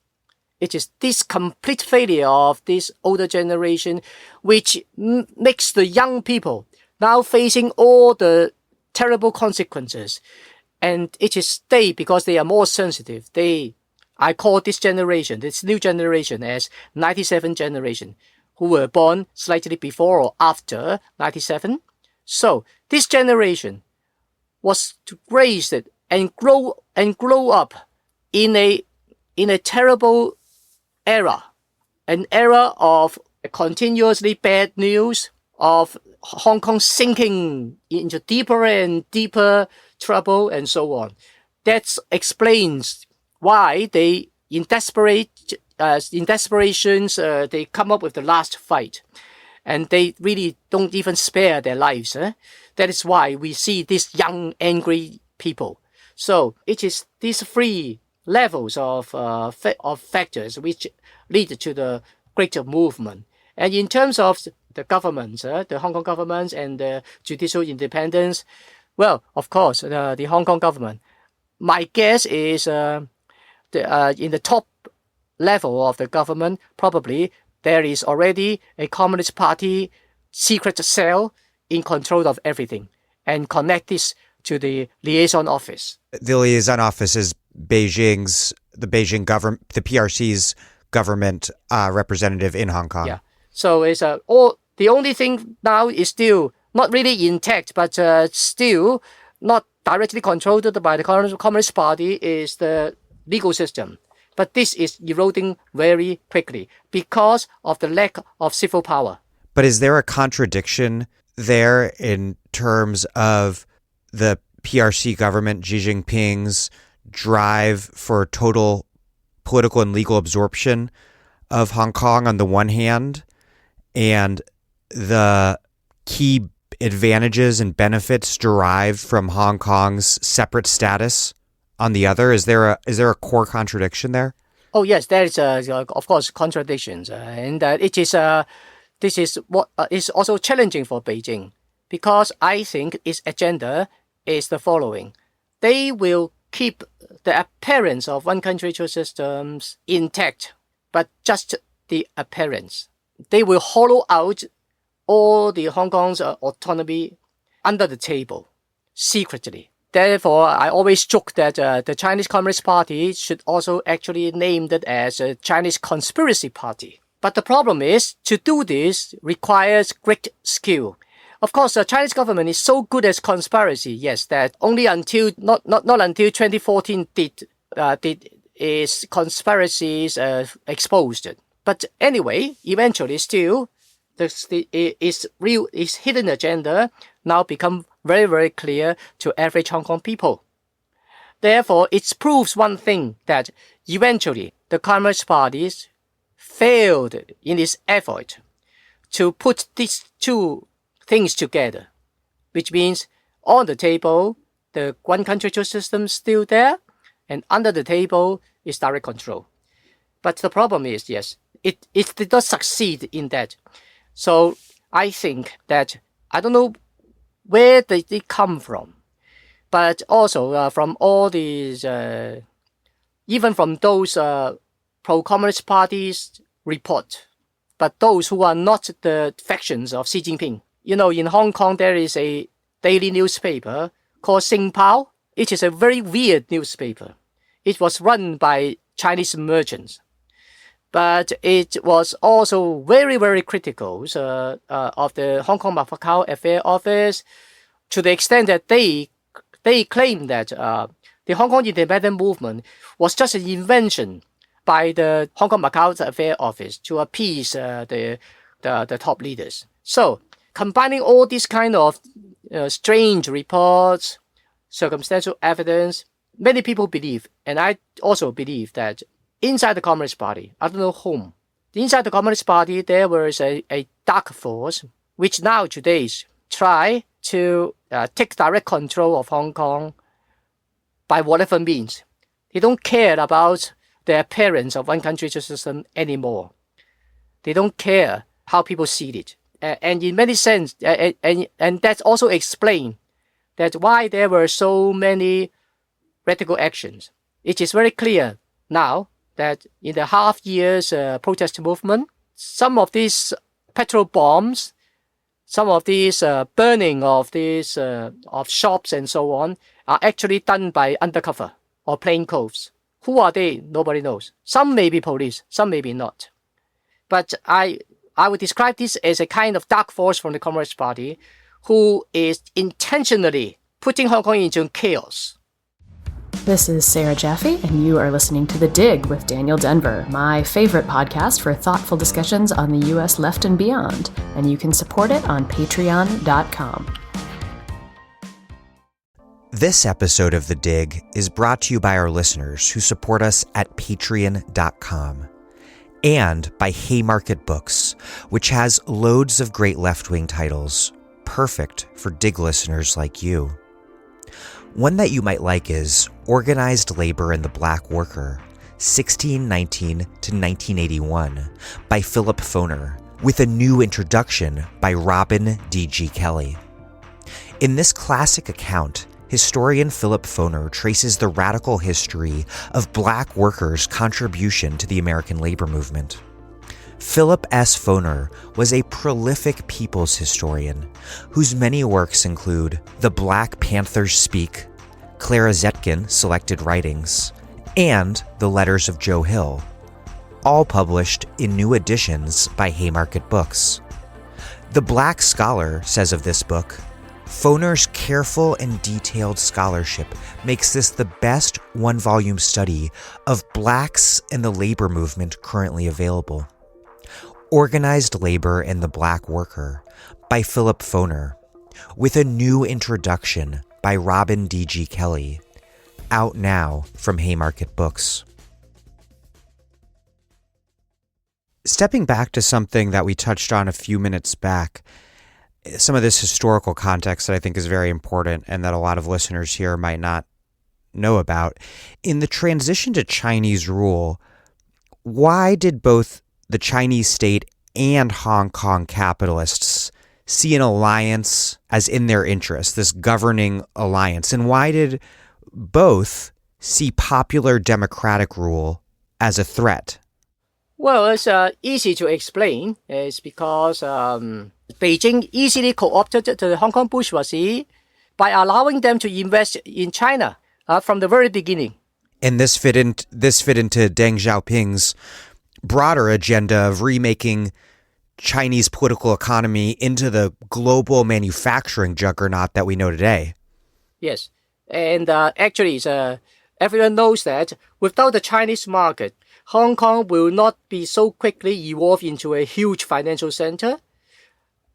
B: It is this complete failure of this older generation which makes the young people now facing all the terrible consequences. And it is they, because they are more sensitive, I call this generation, this new generation, as 97 generation, who were born slightly before or after 97. So this generation was raised and grow up in a terrible era, an era of continuously bad news, of Hong Kong sinking into deeper and deeper trouble, and so on. That explains why they, in desperation, they come up with the last fight, and they really don't even spare their lives. That is why we see these young, angry people. So it is these three levels of factors which lead to the greater movement. And in terms of the governments, the Hong Kong government and the judicial independence, well, of course, the Hong Kong government, my guess is in the top level of the government, probably there is already a Communist Party secret cell in control of everything and connect this to the liaison office.
A: The liaison office is the Beijing government, the PRC's government representative in Hong Kong.
B: Yeah. So it's the only thing now is still not really intact, but still not directly controlled by the Communist Party is the legal system. But this is eroding very quickly because of the lack of civil power.
A: But is there a contradiction there in terms of the PRC government, Xi Jinping's drive for total political and legal absorption of Hong Kong on the one hand, and the key advantages and benefits derived from Hong Kong's separate status on the other? Is there a core contradiction there?
B: Oh yes, there is of course contradictions, and this is what is also challenging for Beijing, because I think its agenda is the following: they will keep the appearance of one country, two systems intact, but just the appearance. They will hollow out all the Hong Kong's autonomy under the table, secretly. Therefore, I always joke that the Chinese Communist Party should also actually name it as a Chinese Conspiracy Party. But the problem is, to do this requires great skill. Of course, the Chinese government is so good at conspiracy, yes, that only until not until 2014 did its conspiracies exposed. But anyway, eventually still, its hidden agenda now become very, very clear to average Hong Kong people. Therefore, it proves one thing, that eventually the Communist parties failed in its effort to put these two things together, which means on the table, the one country two system is still there, and under the table is direct control. But the problem is, yes, it did not succeed in that. So I think that, I don't know where did it come from, but also from all these, even from those pro-communist parties report, but those who are not the factions of Xi Jinping. You know, in Hong Kong, there is a daily newspaper called Sing Pao. It is a very weird newspaper. It was run by Chinese merchants, but it was also very, very critical of the Hong Kong Macau Affair Office, to the extent that they claim that the Hong Kong independent movement was just an invention by the Hong Kong Macau Affair Office to appease the top leaders. So, combining all these kind of strange reports, circumstantial evidence, many people believe, and I also believe, that inside the Communist Party, I don't know whom, inside the Communist Party there was a dark force which now today try to take direct control of Hong Kong by whatever means. They don't care about the appearance of one country two system anymore. They don't care how people see it. And in many sense, and that's also explained that why there were so many radical actions. It is very clear now that in the half year's protest movement, some of these petrol bombs, some of these burning of these of shops and so on, are actually done by undercover or plainclothes. Who are they? Nobody knows. Some may be police, some may be not. But I would describe this as a kind of dark force from the Communist Party who is intentionally putting Hong Kong into chaos.
C: This is Sarah Jaffe, and you are listening to The Dig with Daniel Denver, my favorite podcast for thoughtful discussions on the U.S. left and beyond, and you can support it on patreon.com.
A: This episode of The Dig is brought to you by our listeners who support us at patreon.com, and by Haymarket Books, which has loads of great left-wing titles, perfect for Dig listeners like you. One that you might like is Organized Labor and the Black Worker, 1619 to 1981, by Philip Foner, with a new introduction by Robin D.G. Kelly. In this classic account, historian Philip Foner traces the radical history of black workers' contribution to the American labor movement. Philip S. Foner was a prolific people's historian, whose many works include The Black Panthers Speak, Clara Zetkin Selected Writings, and The Letters of Joe Hill, all published in new editions by Haymarket Books. The Black Scholar says of this book, Foner's careful and detailed scholarship makes this the best one-volume study of blacks and the labor movement currently available. Organized Labor and the Black Worker by Philip Foner, with a new introduction by Robin D.G. Kelly, out now from Haymarket Books. Stepping back to something that we touched on a few minutes back, some of this historical context that I think is very important and that a lot of listeners here might not know about. In the transition to Chinese rule, why did both the Chinese state and Hong Kong capitalists see an alliance as in their interest, this governing alliance? And why did both see popular democratic rule as a threat?
B: Well, it's easy to explain. It's because Beijing easily co-opted the Hong Kong bourgeoisie by allowing them to invest in China from the very beginning.
A: And this fit into Deng Xiaoping's broader agenda of remaking Chinese political economy into the global manufacturing juggernaut that we know today.
B: Yes, and actually, everyone knows that without the Chinese market, Hong Kong will not be so quickly evolve into a huge financial center.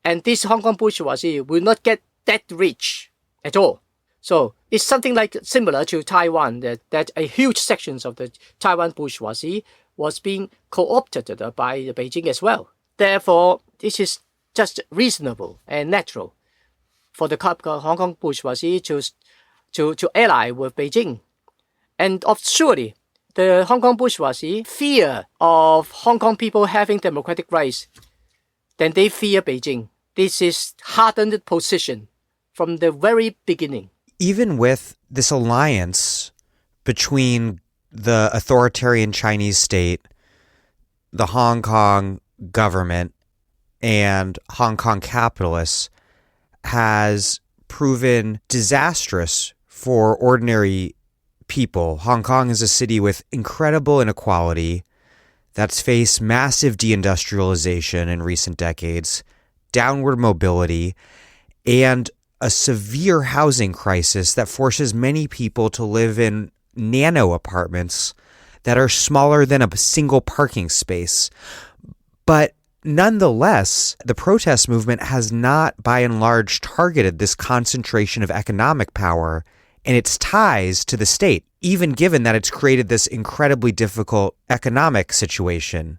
B: And this Hong Kong bourgeoisie will not get that rich at all. So it's something like similar to Taiwan, that a huge sections of the Taiwan bourgeoisie was being co-opted by Beijing as well. Therefore, this is just reasonable and natural for the Hong Kong bourgeoisie to ally with Beijing. And surely, the Hong Kong bourgeoisie fear of Hong Kong people having democratic rights, then they fear Beijing. This is hardened position from the very beginning.
A: Even with this alliance between the authoritarian Chinese state, the Hong Kong government, and Hong Kong capitalists has proven disastrous for ordinary people. Hong Kong is a city with incredible inequality that's faced massive deindustrialization in recent decades, downward mobility, and a severe housing crisis that forces many people to live in nano apartments that are smaller than a single parking space. But nonetheless, the protest movement has not, by and large, targeted this concentration of economic power and its ties to the state, even given that it's created this incredibly difficult economic situation.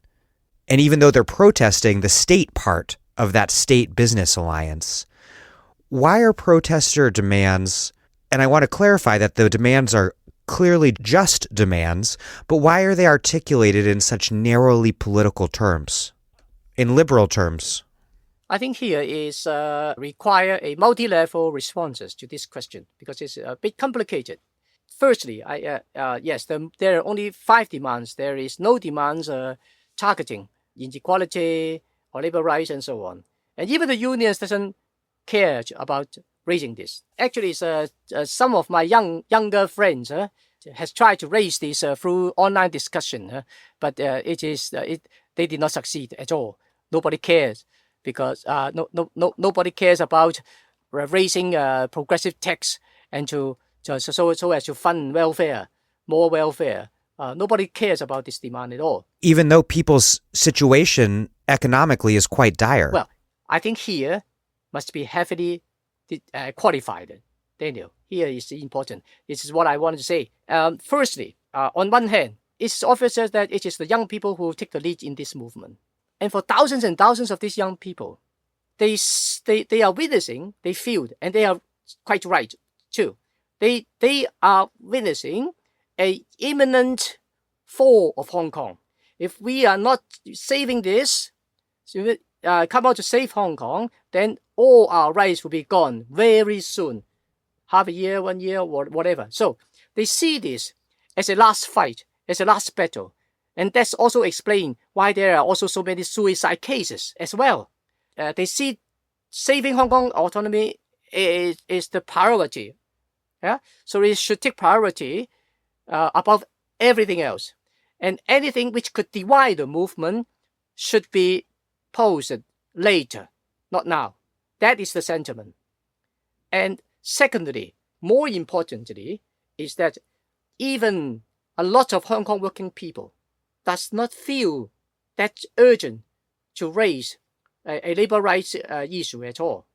A: And even though they're protesting the state part of that state-business alliance, why are protester demands, and I want to clarify that the demands are clearly just demands, but why are they articulated in such narrowly political terms, in liberal terms?
B: I think here is require a multi-level responses to this question because it's a bit complicated. Firstly, yes, there are only 5 demands. There is no demands targeting inequality or labor rights and so on. And even the unions doesn't care about raising this. Actually, some of my younger friends has tried to raise this through online discussion, but they did not succeed at all. Nobody cares because nobody cares about raising progressive tax and so as to fund welfare, more welfare. Nobody cares about this demand at all.
A: Even though people's situation economically is quite dire.
B: Well, I think here must be heavily qualified. Daniel, here is important. This is what I wanted to say. Firstly, on one hand, it's obvious that it is the young people who take the lead in this movement. And for thousands and thousands of these young people, they are witnessing, they feel, and they are quite right too. They are witnessing an imminent fall of Hong Kong. If we are not saving this, come out to save Hong Kong, then all our rights will be gone very soon. Half a year, 1 year, or whatever. So they see this as a last fight, as a last battle. And that's also explain why there are also so many suicide cases as well. They see saving Hong Kong autonomy is the priority. Yeah? So it should take priority above everything else. And anything which could divide the movement should be posed later, not now. That is the sentiment. And secondly, more importantly, is that even a lot of Hong Kong working people does not feel that urgent to raise a labor rights issue at all.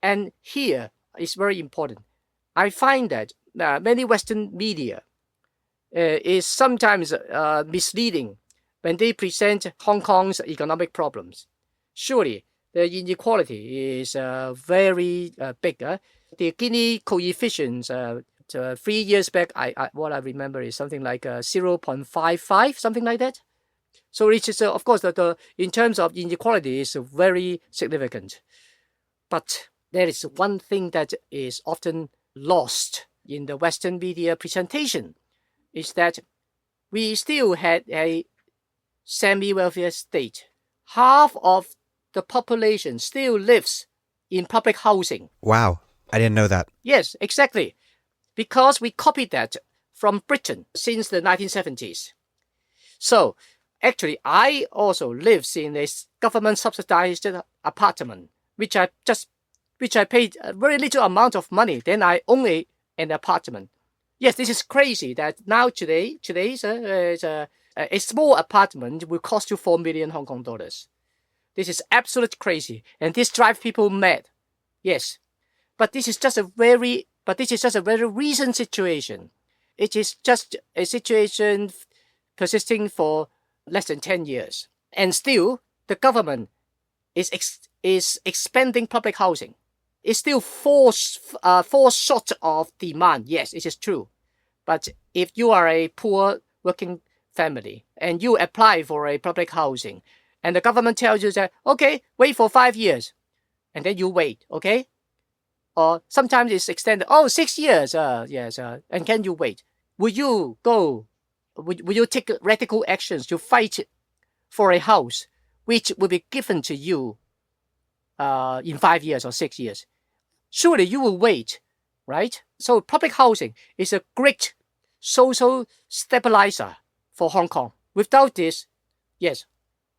B: And here is very important. I find that many Western media is sometimes misleading when they present Hong Kong's economic problems. Surely, the inequality is very big. The Gini coefficients 3 years back, what I remember is something like 0.55, something like that. So it is, of course, in terms of inequality, is very significant. But there is one thing that is often lost in the Western media presentation, is that we still had a semi-welfare state. Half of the population still lives in public housing.
A: Wow, I didn't know that.
B: Yes, exactly. Because we copied that from Britain since the 1970s. So, actually, I also live in a government-subsidized apartment, which I paid a very little amount of money. Then I own an apartment. Yes, this is crazy that now today's a small apartment will cost you 4 million Hong Kong dollars. This is absolute crazy, and this drives people mad. Yes, but this is just a very recent situation. It is just a situation persisting for less than 10 years, and still the government is expanding public housing. It's still fall short of demand. Yes, it is true. But if you are a poor working family and you apply for a public housing, and the government tells you that, okay, wait for 5 years, and then you wait, okay? Or sometimes it's extended, 6 years, and can you wait? Will you go, will you take radical actions to fight for a house which will be given to you in 5 years or 6 years? Surely you will wait, right? So public housing is a great social stabilizer for Hong Kong. Without this, yes,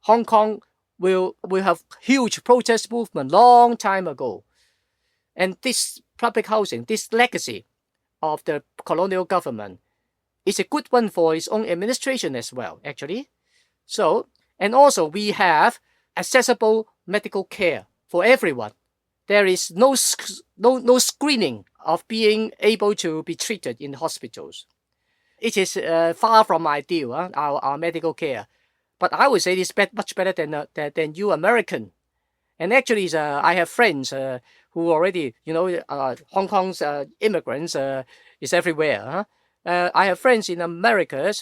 B: Hong Kong will have huge protest movement long time ago. And this public housing, this legacy of the colonial government is a good one for its own administration as well, actually. So, and also we have accessible medical care for everyone. There is no screening of being able to be treated in hospitals. It is far from ideal, our medical care. But I would say it's much better than you American. And actually, I have friends who already, Hong Kong's immigrants is everywhere. I have friends in America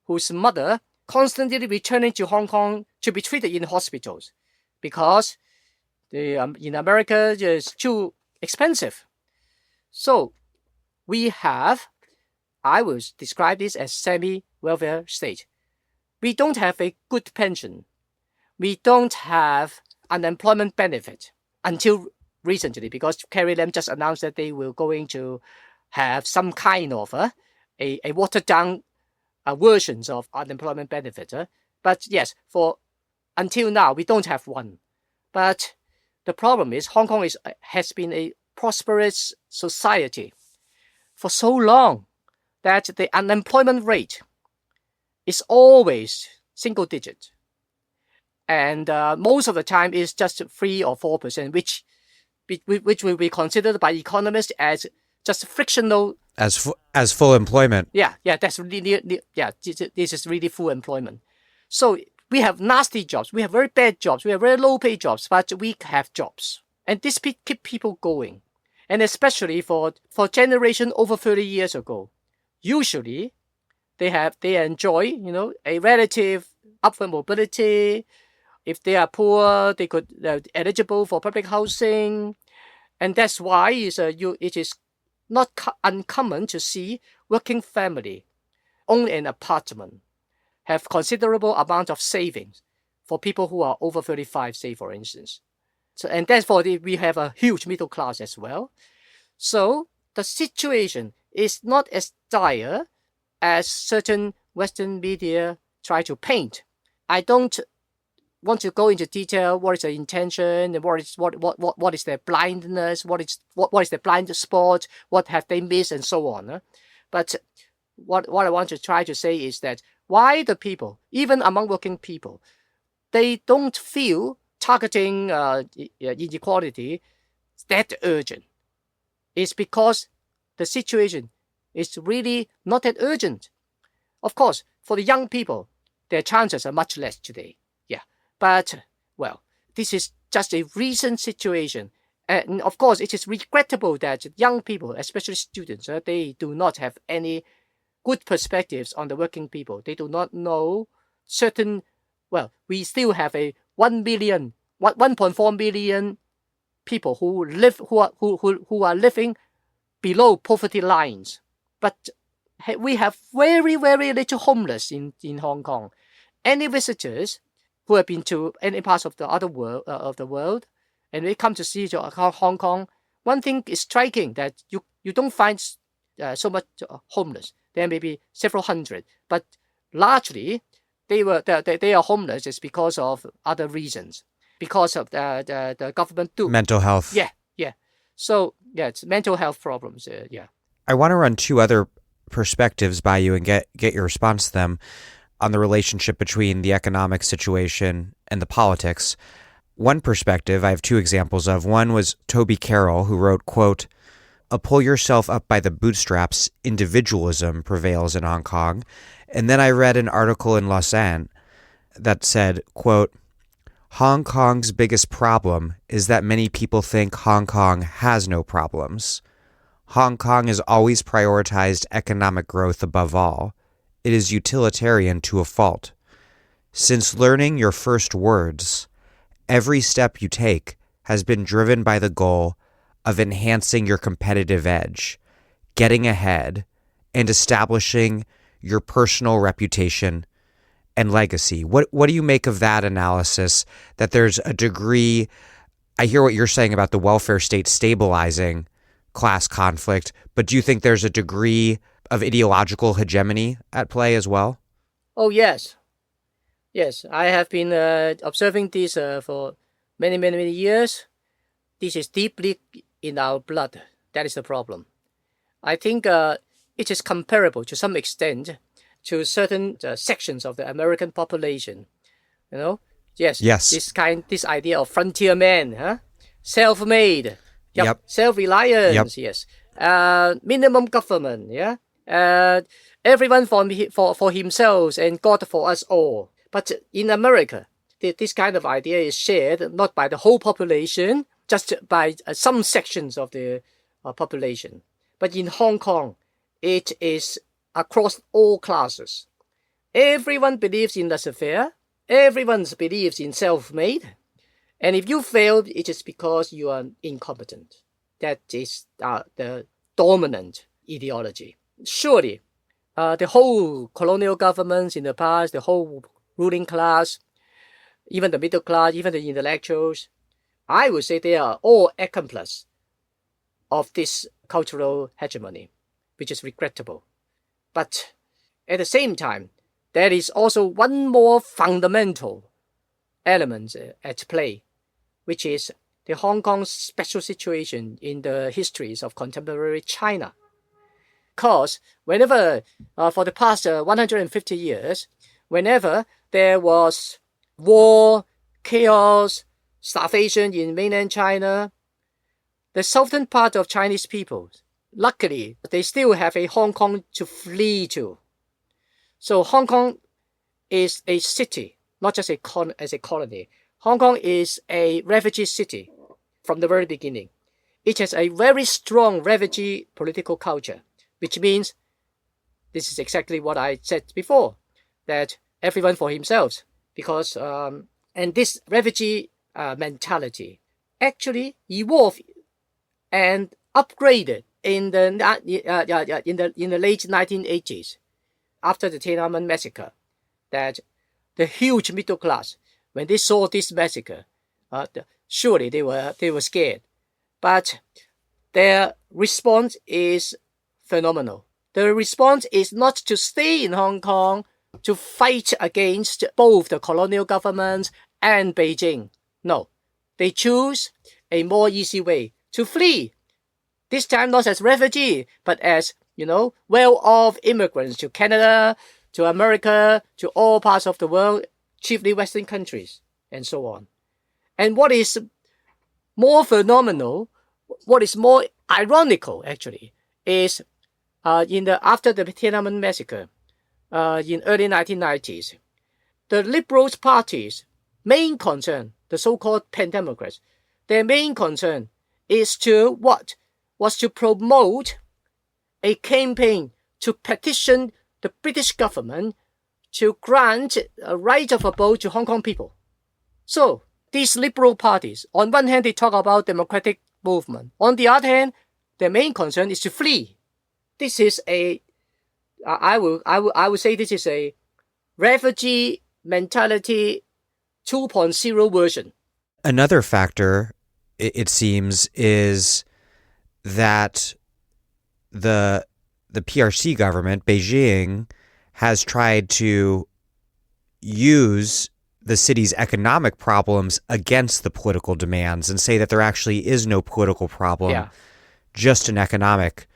B: whose mother constantly returning to Hong Kong to be treated in hospitals because in America it's too expensive. So I will describe this as semi-welfare state. We don't have a good pension. We don't have unemployment benefit until recently, because Carrie Lam just announced that they will going to have some kind of a watered down versions of unemployment benefit. But yes, for until now we don't have one. But the problem is Hong Kong has been a prosperous society for so long that the unemployment rate is always single digit. And most of the time is just 3 or 4%, which will be considered by economists as just frictional.
A: As full employment.
B: Yeah, that's really, this is really full employment. So we have nasty jobs, we have very bad jobs, we have very low paid jobs, but we have jobs. And this keep people going. And especially for generation over 30 years ago, usually they enjoy, a relative upward mobility. If they are poor, they could eligible for public housing, and that's why it is not uncommon to see working family own an apartment, have considerable amount of savings for people who are over 35, say for instance. So, and therefore we have a huge middle class as well. So the situation is not as dire as certain Western media try to paint. I don't want to go into detail what is the intention and what is their blindness, what is their blind spot, what have they missed, and so on. But what I want to try to say is that why the people, even among working people, they don't feel targeting inequality that urgent. It's because the situation is really not that urgent. Of course, for the young people, their chances are much less today. Yeah, but, well, this is just a recent situation. And of course, it is regrettable that young people, especially students, they do not have any good perspectives on the working people. They do not know certain, well, we still have a 1.4 million people who are living below poverty lines. But we have very, very little homeless in Hong Kong. Any visitors who have been to any parts of the world, and they come to see Hong Kong, one thing is striking, that you don't find so much homeless. There may be several hundred, but largely they are homeless is because of other reasons, because of the government do
A: mental health.
B: Yeah. So yeah, it's mental health problems. Yeah.
A: I want to run two other perspectives by you and get your response to them on the relationship between the economic situation and the politics. One perspective, I have two examples of. One was Toby Carroll, who wrote, quote, "A pull yourself up by the bootstraps individualism prevails in Hong Kong." And then I read an article in Lausanne that said, quote, "Hong Kong's biggest problem is that many people think Hong Kong has no problems. Hong Kong has always prioritized economic growth above all. It is utilitarian to a fault. Since learning your first words, every step you take has been driven by the goal of enhancing your competitive edge, getting ahead, and establishing your personal reputation and legacy." What do you make of that analysis, that there's a degree, I hear what you're saying about the welfare state stabilizing class conflict, but do you think there's a degree of ideological hegemony at play as well?
B: Oh, yes. Yes, I have been observing this for many, many, many years. This is deeply in our blood. That is the problem. I think it is comparable to some extent to certain sections of the American population. You know? Yes. This idea of frontier man, huh? Self-made. Yep. Self-reliance. Yep. Yes. Minimum government. Yeah. Everyone for himself and God for us all. But in America, this kind of idea is shared not by the whole population, just by some sections of the population. But in Hong Kong, it is across all classes. Everyone believes in laissez-faire. Everyone believes in self-made. And if you fail, it is because you are incompetent. That is the dominant ideology. Surely, the whole colonial governments in the past, the whole ruling class, even the middle class, even the intellectuals, I would say they are all accomplices of this cultural hegemony, which is regrettable. But at the same time, there is also one more fundamental element at play, which is the Hong Kong's special situation in the histories of contemporary China. Because whenever, for the past 150 years, whenever there was war, chaos, starvation in mainland China, the southern part of Chinese people, luckily, they still have a Hong Kong to flee to. So Hong Kong is a city, not just as a colony. Hong Kong is a refugee city from the very beginning. It has a very strong refugee political culture, which means this is exactly what I said before, that everyone for himself. Because and this refugee mentality actually evolved and upgraded in the late 1980s after the Tiananmen massacre. That the huge middle class, when they saw this massacre, surely they were scared, but their response is phenomenal. The response is not to stay in Hong Kong to fight against both the colonial governments and Beijing. No, they choose a more easy way to flee. This time not as refugee, but as, well-off immigrants to Canada, to America, to all parts of the world, chiefly Western countries, and so on. And what is more phenomenal, what is more ironical actually, is after the Tiananmen massacre, in early 1990s, the Liberal Party's main concern, the so-called pan-democrats, their main concern is to what? Was to promote a campaign to petition the British government to grant a right of abode to Hong Kong people. So, these liberal parties, on one hand, they talk about democratic movement. On the other hand, their main concern is to flee. This is I would say this is a refugee mentality 2.0 version.
A: Another factor, it seems, is that the PRC government, Beijing, has tried to use the city's economic problems against the political demands and say that there actually is no political problem, just an economic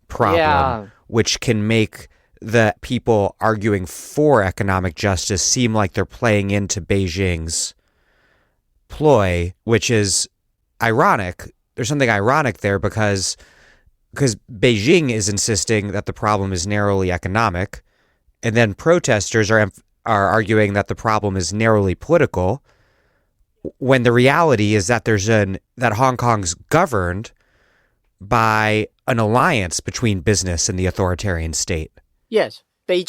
A: problem. which can make the people arguing for economic justice seem like they're playing into Beijing's ploy, which is ironic. There's something ironic there because Beijing is insisting that the problem is narrowly economic, and then protesters are arguing that the problem is narrowly political, when the reality is that that Hong Kong's governed by an alliance between business and the authoritarian state.
B: Yes, the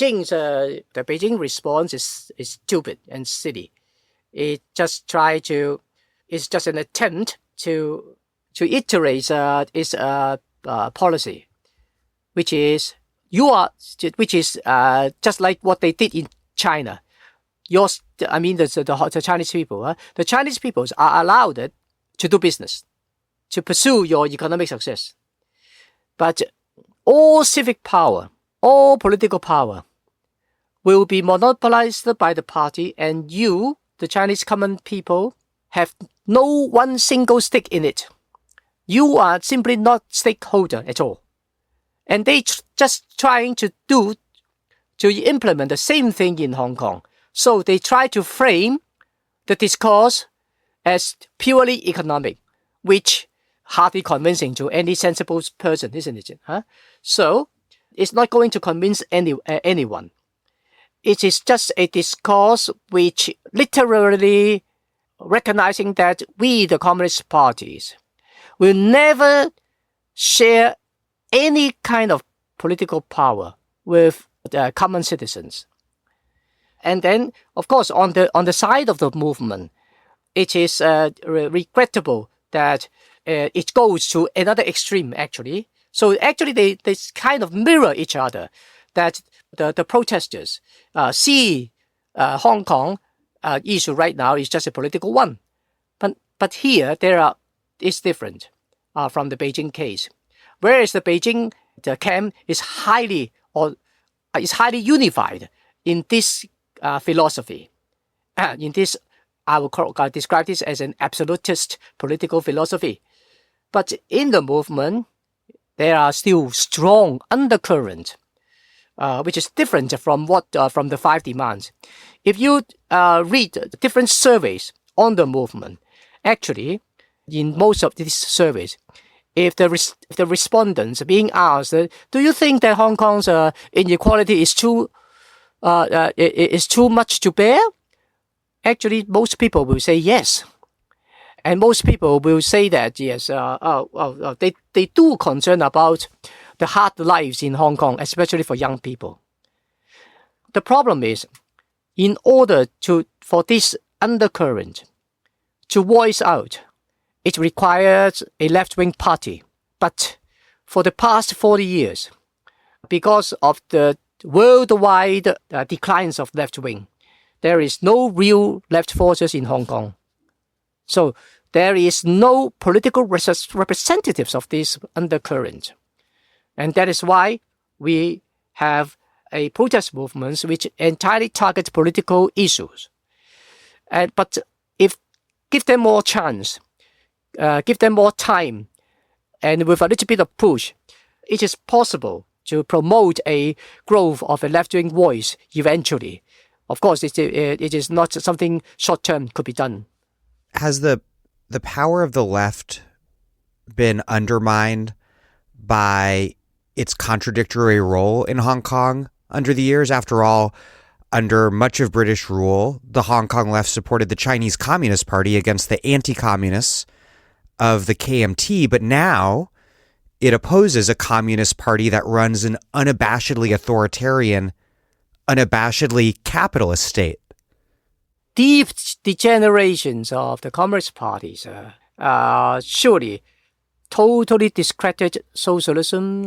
B: Beijing response is stupid and silly. It's just an attempt to iterate its policy, which is just like what they did in China. The Chinese people. The Chinese peoples are allowed to do business, to pursue your economic success, but all civic power, all political power, will be monopolized by the party, and you, the Chinese common people, have no one single stake in it. You are simply not stakeholder at all. And they just trying to implement the same thing in Hong Kong. So they try to frame the discourse as purely economic, which hardly convincing to any sensible person, isn't it? So it's not going to convince anyone. It is just a discourse which literally recognizing that we, the Communist parties, will never share any kind of political power with the common citizens. And then, of course, on the side of the movement, it is regrettable that it goes to another extreme, actually. So actually, they kind of mirror each other, that the protesters see Hong Kong issue right now is just a political one. But here, it's different from the Beijing case. Whereas the Beijing camp is highly unified in this philosophy. In this, I will describe this as an absolutist political philosophy. But in the movement, there are still strong undercurrents, which is different from from the 5 demands. If you read different surveys on the movement, actually, in most of these surveys, if the respondents are being asked, do you think that Hong Kong's inequality is too much to bear? Actually, most people will say yes. And most people will say that, yes, they do concern about the hard lives in Hong Kong, especially for young people. The problem is, in order for this undercurrent to voice out, it requires a left-wing party. But for the past 40 years, because of the worldwide declines of left-wing, there is no real left forces in Hong Kong. So there is no political representatives of this undercurrent. And that is why we have a protest movement which entirely targets political issues. But if give them more chance, give them more time, and with a little bit of push, it is possible to promote a growth of a left-wing voice eventually. Of course, it is not something short-term could be done.
A: Has the power of the left been undermined by its contradictory role in Hong Kong under the years? After all, under much of British rule, the Hong Kong left supported the Chinese Communist Party against the anti-communists of the KMT, but now it opposes a communist party that runs an unabashedly authoritarian, unabashedly capitalist state.
B: Deep degenerations of the communist parties surely totally discredit socialism,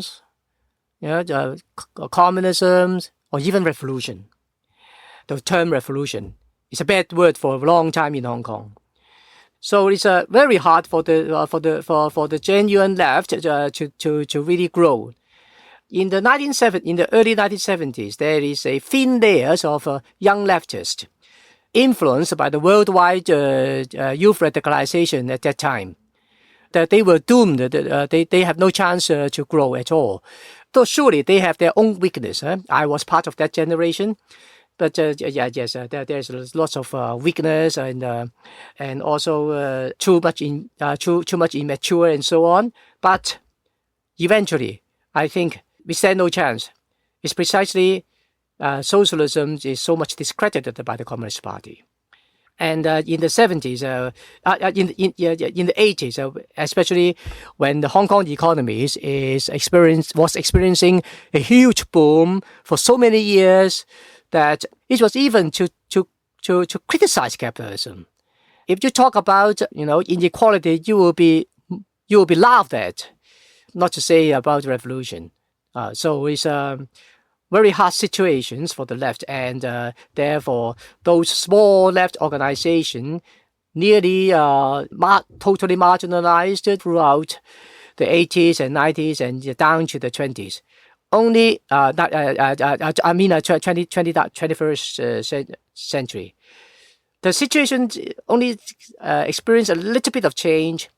B: communism, or even revolution. The term revolution is a bad word for a long time in Hong Kong. So it's very hard for the genuine left to really grow. In the early 1970s, there is a thin layers of young leftists influenced by the worldwide youth radicalization at that time. That they were doomed. They have no chance to grow at all. Though surely they have their own weakness. I was part of that generation. But there's lots of weakness and also too much immature and so on. But eventually, I think we stand no chance. It's precisely socialism is so much discredited by the Communist Party. And in the 70s, in the 80s, especially when the Hong Kong economy was experiencing a huge boom for so many years, that it was even to criticize capitalism. If you talk about inequality, you will be laughed at, not to say about revolution. So it's very hard situations for the left, and therefore those small left organizations nearly totally marginalized throughout the 80s and 90s and down to the 20s. Only, 21st century. The situation only experienced a little bit of change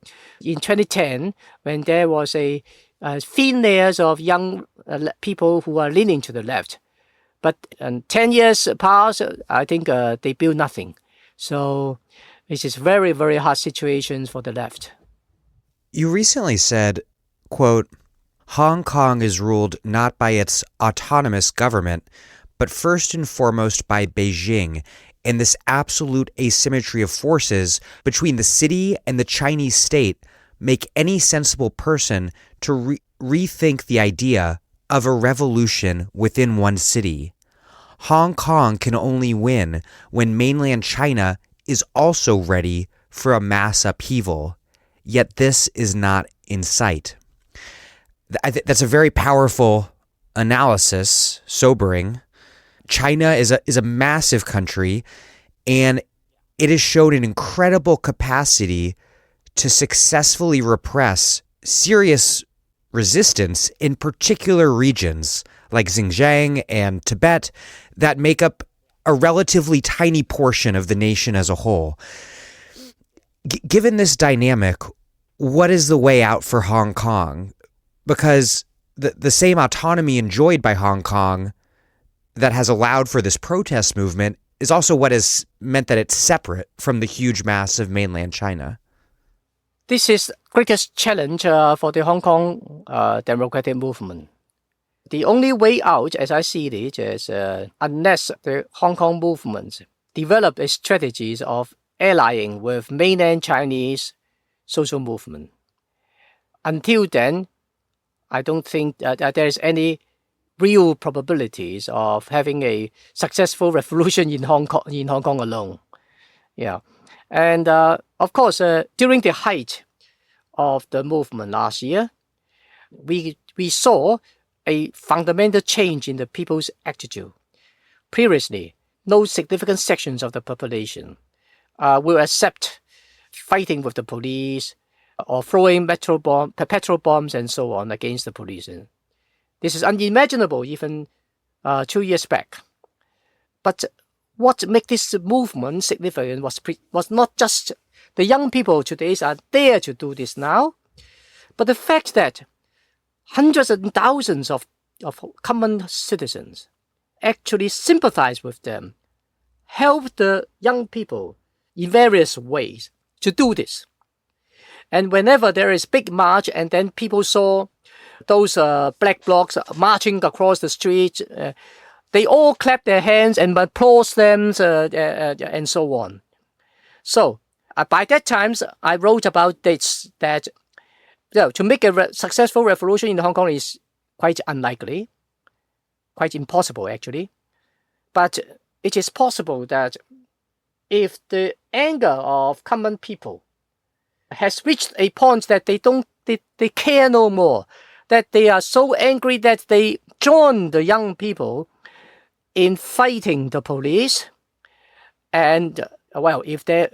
B: in 2010 when there was a thin layers of young people who are leaning to the left. But 10 years passed, I think they built nothing. So this is very, very hard situations for the left.
A: You recently said, quote, Hong Kong is ruled not by its autonomous government, but first and foremost by Beijing, and this absolute asymmetry of forces between the city and the Chinese state make any sensible person to rethink the idea of a revolution within one city. Hong Kong can only win when mainland China is also ready for a mass upheaval, yet this is not in sight. That's a very powerful analysis, sobering. China is a massive country, and it has shown an incredible capacity to successfully repress serious resistance in particular regions like Xinjiang and Tibet that make up a relatively tiny portion of the nation as a whole. Given this dynamic, what is the way out for Hong Kong? Because the same autonomy enjoyed by Hong Kong that has allowed for this protest movement is also what has meant that it's separate from the huge mass of mainland China.
B: This is the greatest challenge for the Hong Kong democratic movement. The only way out, as I see it, is unless the Hong Kong movement develop a strategies of allying with mainland Chinese social movement. Until then, I don't think that there is any real probabilities of having a successful revolution in Hong Kong alone. Yeah, and of course, during the height of the movement last year, we saw a fundamental change in the people's attitude. Previously, no significant sections of the population will accept fighting with the police or throwing petrol bombs and so on against the police. This is unimaginable even 2 years back. But what makes this movement significant was not just the young people today are there to do this now, but the fact that hundreds and thousands of common citizens actually sympathize with them, help the young people in various ways to do this. And whenever there is big march and then people saw those black blocs marching across the street, they all clap their hands and applaud them and so on. So by that time, I wrote about this, that to make a successful revolution in Hong Kong is quite unlikely, quite impossible actually. But it is possible that if the anger of common people has reached a point that they care no more, that they are so angry that they join the young people in fighting the police, and well, if there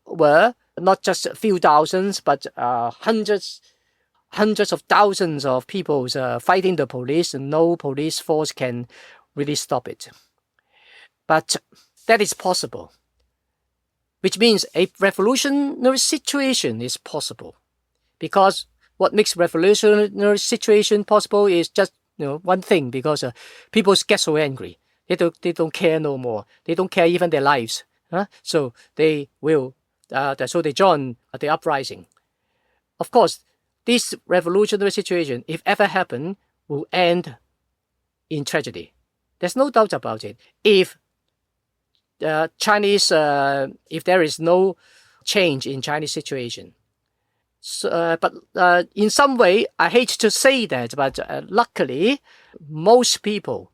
B: were not just a few thousands but hundreds of thousands of people fighting the police, and no police force can really stop it. But that is possible, which means a revolutionary situation is possible, because what makes revolutionary situation possible is just one thing, because people get so angry. They don't care no more. They don't care even their lives. So they will. So they join the uprising. Of course, this revolutionary situation, if ever happen, will end in tragedy. There's no doubt about it. If if there is no change in Chinese situation. So, but in some way, I hate to say that, but luckily, most people,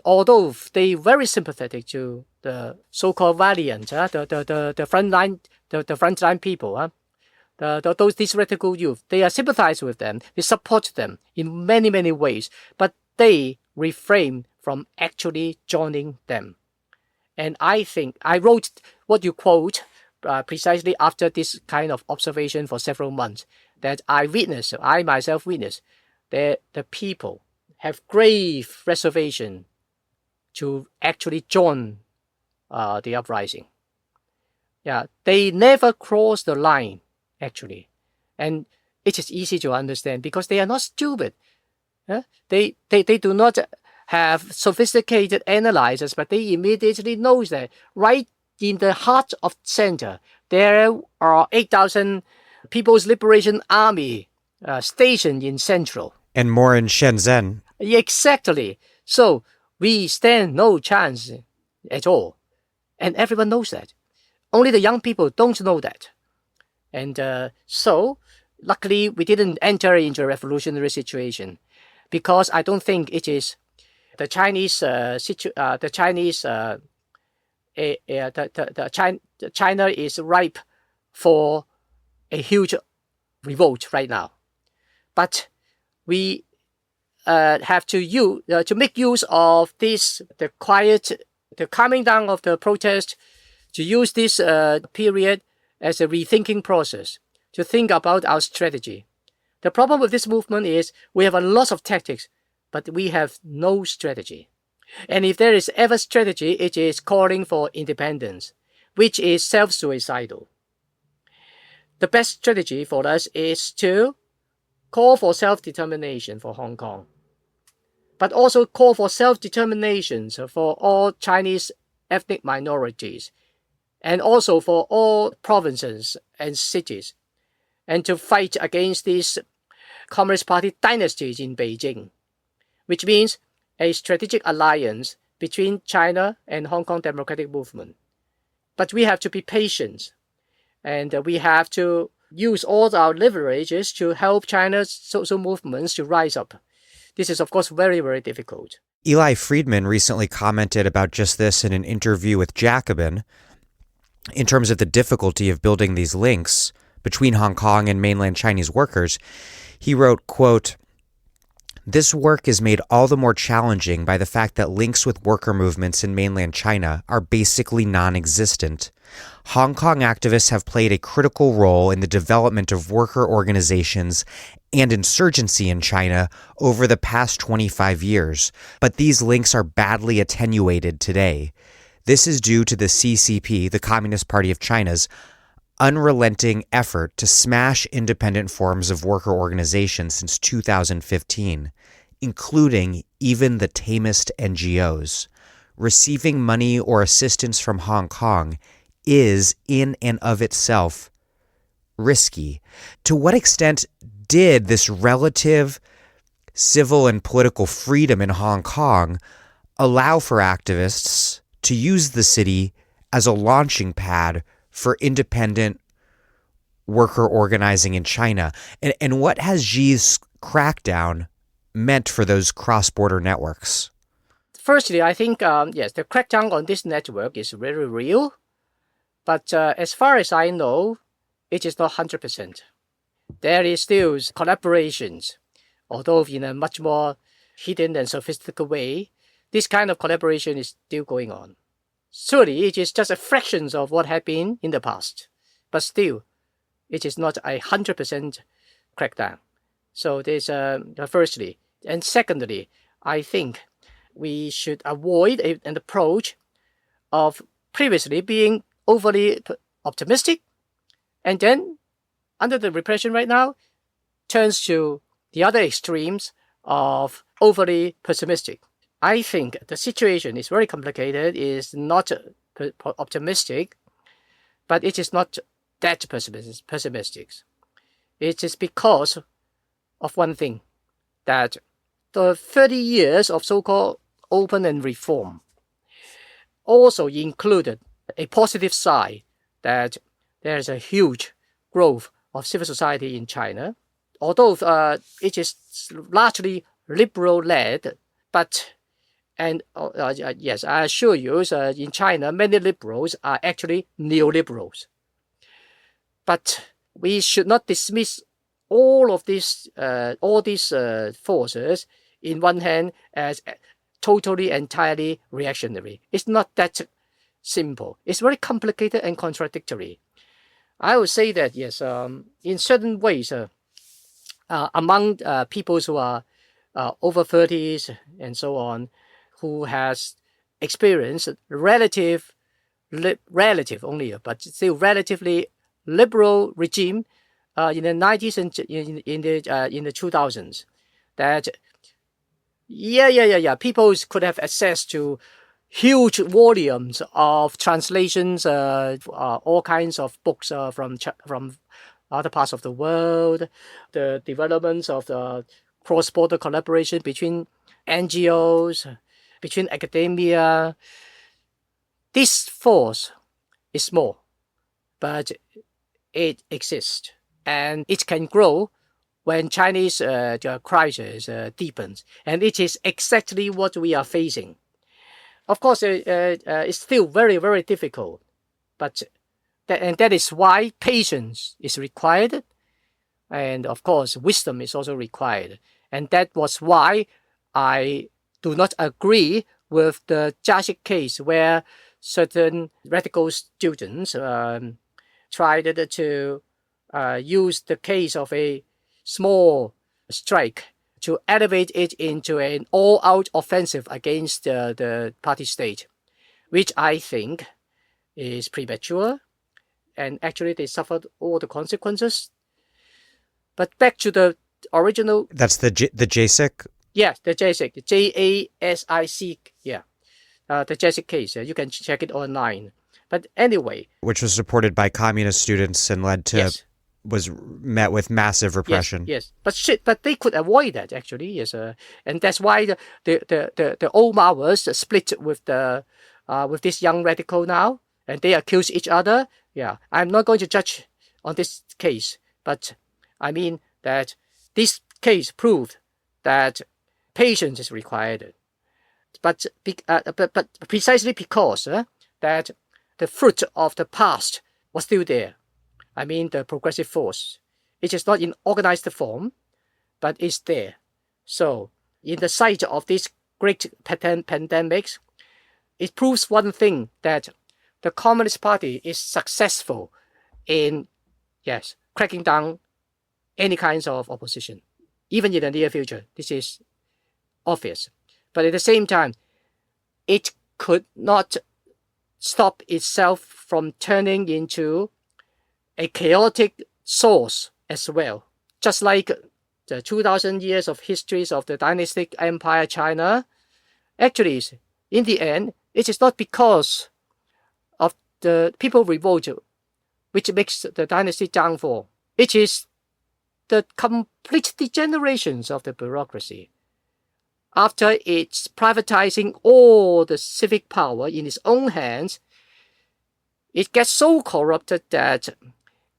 B: although they very sympathetic to the so-called valiant, the frontline people, these radical youth, they are sympathize with them, they support them in many, many ways, but they refrain from actually joining them. And I think I wrote what you quote precisely after this kind of observation for several months, that I myself witnessed, that the people have grave reservation to actually join the uprising. Yeah, they never cross the line, actually. And it is easy to understand because they are not stupid. They do not have sophisticated analyzers, but they immediately know that right in the heart of center, there are 8,000 People's Liberation Army stationed in Central.
A: And more in Shenzhen.
B: Exactly. So we stand no chance at all. And everyone knows that. Only the young people don't know that. And so, luckily, we didn't enter into a revolutionary situation, because I don't think it is the Chinese China is ripe for a huge revolt right now. But we have to make use of this, the calming down of the protest, to use this period as a rethinking process, to think about our strategy. The problem with this movement is we have a lot of tactics, but we have no strategy. And if there is ever strategy, it is calling for independence, which is self-suicidal. The best strategy for us is to call for self-determination for Hong Kong, but also call for self-determination for all Chinese ethnic minorities, and also for all provinces and cities, and to fight against these Communist Party dynasties in Beijing, which means a strategic alliance between China and Hong Kong Democratic Movement. But we have to be patient, and we have to use all our leverages to help China's social movements to rise up. This is, of course, very, very difficult.
A: Eli Friedman recently commented about just this in an interview with Jacobin, in terms of the difficulty of building these links between Hong Kong and mainland Chinese workers. He wrote, quote, "This work is made all the more challenging by the fact that links with worker movements in mainland China are basically non-existent. Hong Kong activists have played a critical role in the development of worker organizations and insurgency in China over the past 25 years, but these links are badly attenuated today. This is due to the CCP, the Communist Party of China's, unrelenting effort to smash independent forms of worker organization since 2015, including even the tamest NGOs. Receiving money or assistance from Hong Kong is, in and of itself, risky. To what extent did this relative civil and political freedom in Hong Kong allow for activists to use the city as a launching pad for independent worker organizing in China? And what has Xi's crackdown meant for those cross-border networks?
B: Firstly, I think, yes, the crackdown on this network is very real. But as far as I know, it is not 100%. There is still collaborations, although in a much more hidden and sophisticated way. This kind of collaboration is still going on. Surely it is just a fraction of what had been in the past, but still, it is not 100% crackdown. So there's firstly, and secondly, I think we should avoid an approach of previously being overly optimistic, and then under the repression right now, turns to the other extremes of overly pessimistic. I think the situation is very complicated. It is not optimistic, but it is not that pessimistic. It is because of one thing, that the 30 years of so-called open and reform also included a positive side, that there is a huge growth of civil society in China. Although it is largely liberal-led, but yes, I assure you, in China, many liberals are actually neoliberals. But we should not dismiss all these forces in one hand as totally, entirely reactionary. It's not that simple. It's very complicated and contradictory. I would say that, yes, in certain ways, among people who are over 30s and so on, who has experienced relative only, but still relatively liberal regime in the 90s and in the 2000s, that people could have access to huge volumes of translations, all kinds of books from other parts of the world, the developments of the cross-border collaboration between NGOs, between academia. This force is small, but it exists, and it can grow when Chinese crisis deepens, and it is exactly what we are facing. Of course, it's still very, very difficult, but that is why patience is required, and of course, wisdom is also required. And that was why I do not agree with the Jiaxi case, where certain radical students tried to use the case of a small strike to elevate it into an all-out offensive against the party state, which I think is premature, and actually they suffered all the consequences. But back to the original...
A: That's the JASIC?
B: Yeah, the JASIC, JASIC, yeah. The JASIC case, you can check it online. But anyway...
A: Which was supported by communist students and led to...
B: Yes.
A: Was met with massive repression.
B: Yes. But they could avoid that, actually. Yes, and that's why the old Maoists split with this young radical now, and they accuse each other. Yeah, I'm not going to judge on this case, but I mean that this case proved that patience is required. But precisely because that the fruit of the past was still there. I mean, the progressive force. It is not in organized form, but it's there. So, in the sight of these great pandemics, it proves one thing, that the Communist Party is successful in, yes, cracking down any kinds of opposition, even in the near future. This is obvious. But at the same time, it could not stop itself from turning into a chaotic source as well. Just like the 2,000 years of histories of the dynastic empire China, actually, in the end, it is not because of the people revolt which makes the dynasty downfall. It is the complete degeneration of the bureaucracy. After it's privatizing all the civic power in its own hands, it gets so corrupted that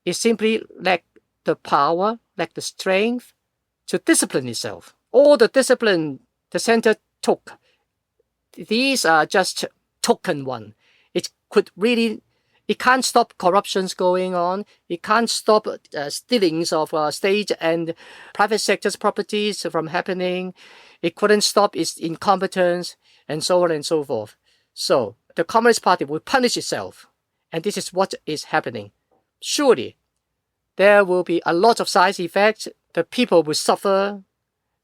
B: it simply lacked the power, lacked the strength to discipline itself. All the discipline the center took, these are just token one. It can't stop corruptions going on. It can't stop stealings of state and private sector's properties from happening. It couldn't stop its incompetence, and so on and so forth. So the Communist Party will punish itself, and this is what is happening. Surely, there will be a lot of side effects. The people will suffer,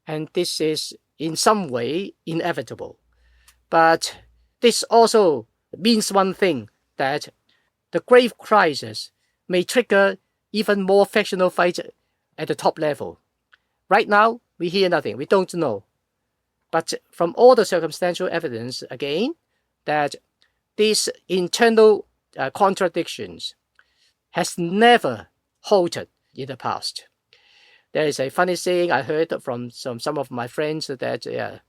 B: and this is in some way inevitable. But this also means one thing, that the grave crisis may trigger even more factional fights at the top level. Right now, we hear nothing. We don't know. But from all the circumstantial evidence, again, that these internal contradictions has never halted in the past. There is a funny saying I heard from some of my friends that,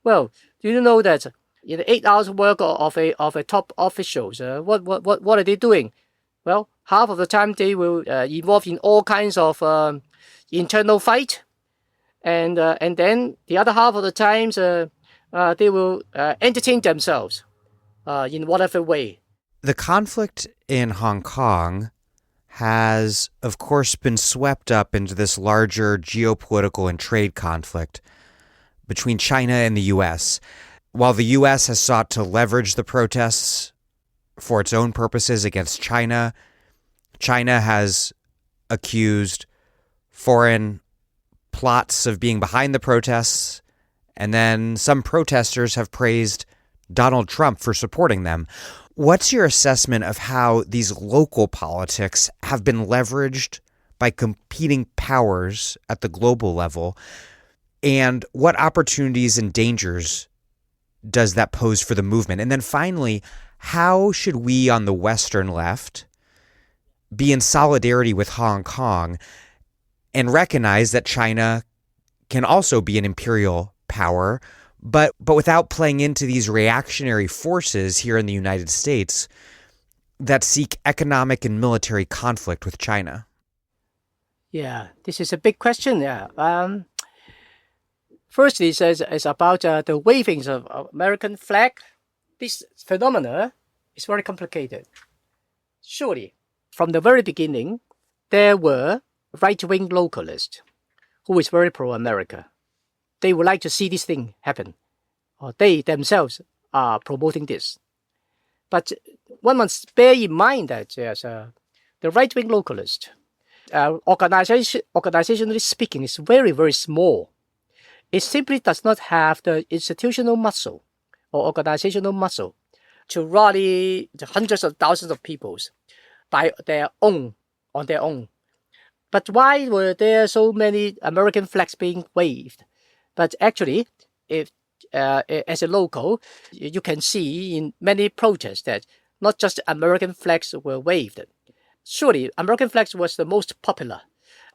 B: well, do you know that in the 8 hours work of a top officials, what are they doing? Well, half of the time they will involve in all kinds of internal fight, and then the other half of the times they will entertain themselves in whatever way.
A: The conflict in Hong Kong has, of course, been swept up into this larger geopolitical and trade conflict between China and the U.S. While the U.S. has sought to leverage the protests for its own purposes against China, China has accused foreign plots of being behind the protests, and then some protesters have praised Donald Trump for supporting them. What's your assessment of how these local politics have been leveraged by competing powers at the global level, and what opportunities and dangers does that pose for the movement? And then finally, how should we on the Western left be in solidarity with Hong Kong and recognize that China can also be an imperial power, but without playing into these reactionary forces here in the United States that seek economic and military conflict with China?
B: Yeah, this is a big question. Yeah. Firstly, it's about the wavings of American flag. This phenomena is very complicated. Surely, from the very beginning, there were right-wing localists who is very pro-America. They would like to see this thing happen, or they themselves are promoting this. But one must bear in mind that the right-wing localist, organizationally speaking, is very, very small. It simply does not have the institutional muscle or organizational muscle to rally the hundreds of thousands of people on their own. But why were there so many American flags being waved? But actually, if as a local, you can see in many protests that not just American flags were waved. Surely, American flags was the most popular,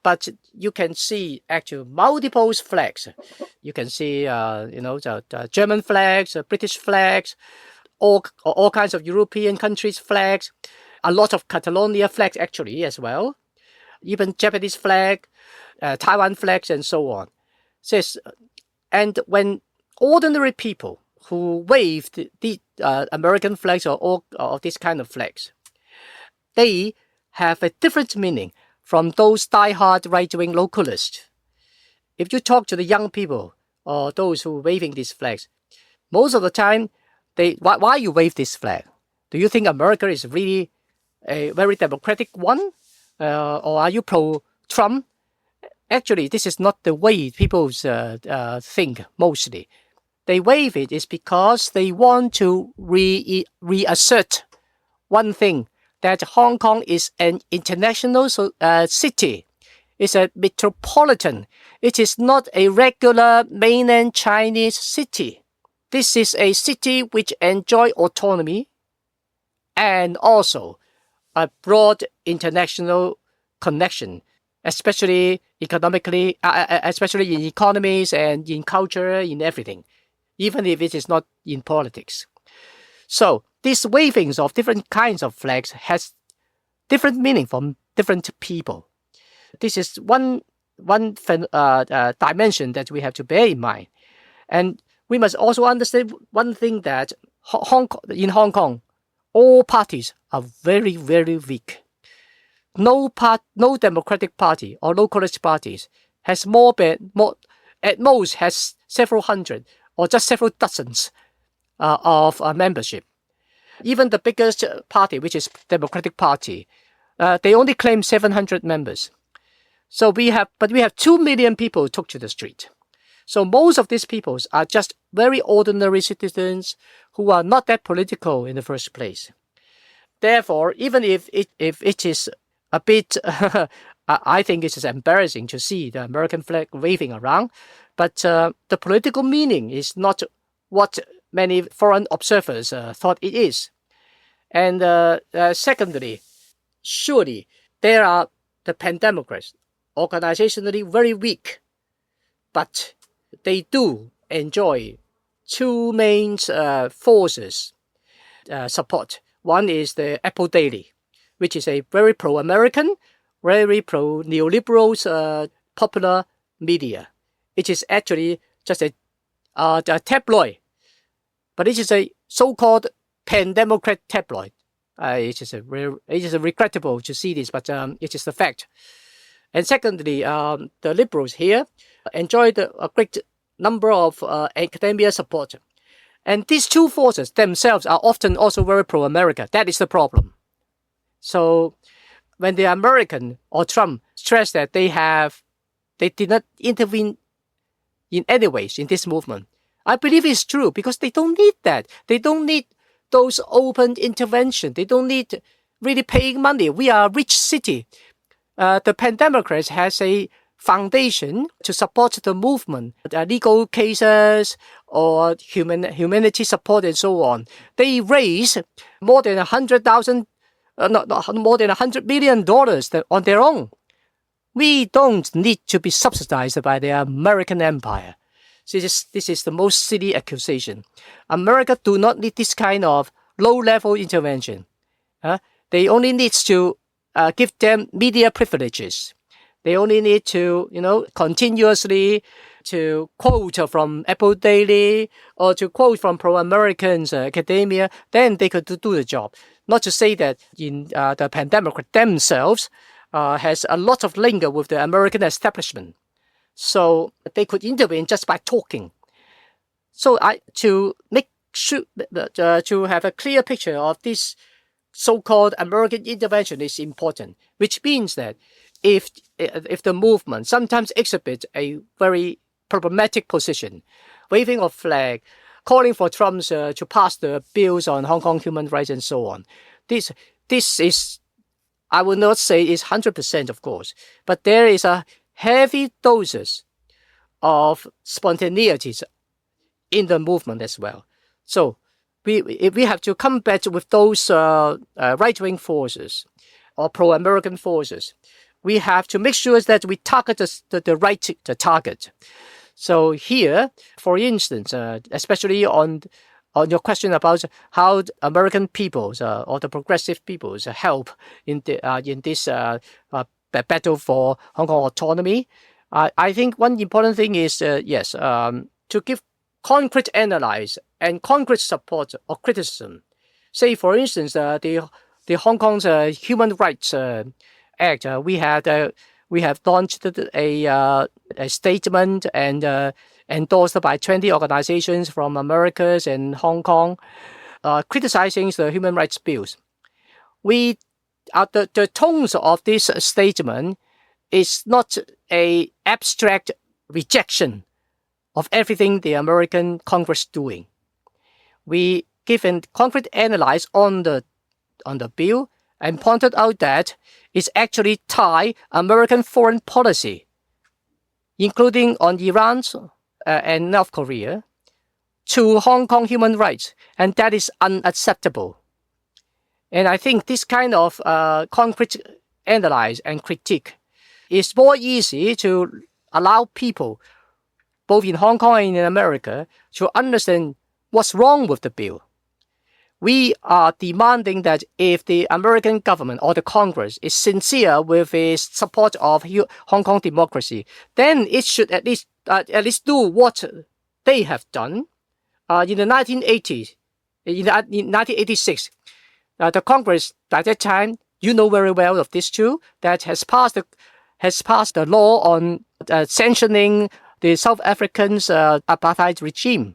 B: but you can see actually multiple flags. You can see, the German flags, British flags, all kinds of European countries' flags, a lot of Catalonia flags actually as well, even Japanese flag, Taiwan flags, and so on. And when ordinary people who waved the American flags or this kind of flags, they have a different meaning from those die-hard right-wing localists. If you talk to the young people or those who are waving these flags, most of the time, why you wave this flag? Do you think America is really a very democratic one? Or are you pro-Trump? Actually, this is not the way people think mostly. They wave it is because they want to reassert one thing, that Hong Kong is an international city. It's a metropolitan. It is not a regular mainland Chinese city. This is a city which enjoys autonomy and also a broad international connection, especially economically, especially in economies and in culture, in everything, even if it is not in politics. So these wavings of different kinds of flags has different meaning from different people. This is one dimension that we have to bear in mind. And we must also understand one thing, that in Hong Kong, all parties are very, very weak. No democratic party or localist parties has at most has several hundred or just several dozens of membership. Even the biggest party, which is Democratic Party, they only claim 700 members. So we have 2 million people took to the street. So most of these people are just very ordinary citizens who are not that political in the first place. Therefore, even if it is a bit I think it's just embarrassing to see the American flag waving around, but the political meaning is not what many foreign observers thought it is. And secondly, surely there are the Pan-Democrats, organizationally very weak, but they do enjoy two main forces support. One is the Apple Daily, which is a very pro-American, very pro-neoliberal popular media. It is actually just a tabloid, but it is a so-called pan-democrat tabloid. It is regrettable to see this, but it is the fact. And secondly, the liberals here enjoyed a great number of academia support. And these two forces themselves are often also very pro-America. That is the problem. So when the American or Trump stress that they did not intervene in any ways in this movement, I believe it's true because they don't need that. They don't need those open intervention. They don't need really paying money. We are a rich city. The Pan-Democrats has a foundation to support the movement, legal cases or humanity support and so on. They raise more than $100 million on their own. We don't need to be subsidized by the American empire. This is the most silly accusation. America do not need this kind of low-level intervention. They only need to give them media privileges. They only need to, continuously to quote from Apple Daily or to quote from pro-Americans academia. Then they could do the job. Not to say that in the Pan-Democrat themselves has a lot of link with the American establishment. So they could intervene just by talking. So to make sure to have a clear picture of this so-called American intervention is important, which means that if the movement sometimes exhibits a very problematic position, waving of flag, calling for Trump to pass the bills on Hong Kong human rights and so on, this is, I will not say is 100% of course, but there is a heavy doses of spontaneity in the movement as well. So we have to combat with those right-wing forces or pro-American forces. We have to make sure that we target the right target. So here, for instance, especially on your question about how American peoples or the progressive peoples help in this battle for Hong Kong autonomy, I think one important thing is to give concrete analysis and concrete support or criticism. Say, for instance, the Hong Kong's Human Rights Act. We have launched a statement and endorsed by 20 organizations from Americas and Hong Kong, criticizing the human rights bills. The tones of this statement is not an abstract rejection of everything the American Congress doing. We give a concrete analysis on the bill and pointed out that it's actually tie American foreign policy, including on Iran and North Korea, to Hong Kong human rights, and that is unacceptable. And I think this kind of concrete analysis and critique is more easy to allow people, both in Hong Kong and in America, to understand what's wrong with the bill. We are demanding that if the American government or the Congress is sincere with its support of Hong Kong democracy, then it should at least do what they have done in the 1980s. In 1986, the Congress at that time, you know very well of this too, that has passed the law on sanctioning the South Africans' apartheid regime,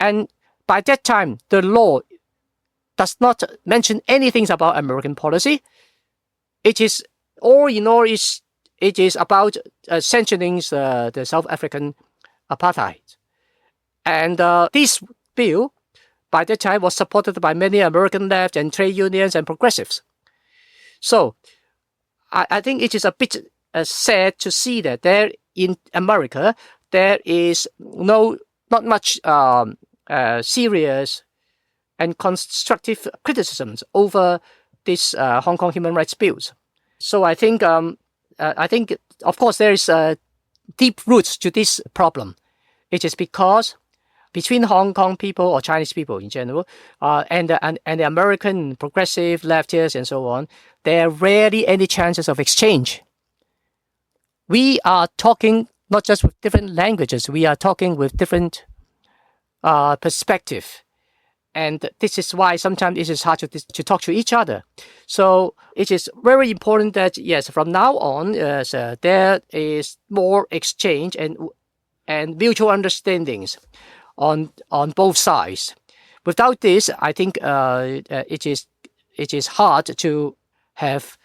B: and by that time the law does not mention anything about American policy. It is all in all it is about sanctioning the South African apartheid, and this bill by that time was supported by many American left and trade unions and progressives. So I think it is a bit sad to see that there in America there is not much serious and constructive criticisms over this Hong Kong human rights bills. So I think of course there is deep roots to this problem. It is because between Hong Kong people or Chinese people in general and the American progressive leftists and so on, there are rarely any chances of exchange. We are talking not just with different languages, we are talking with different perspective. And this is why sometimes it is hard to talk to each other. So it is very important that, yes, from now on, there is more exchange and mutual understandings on both sides. Without this, I think it is hard to have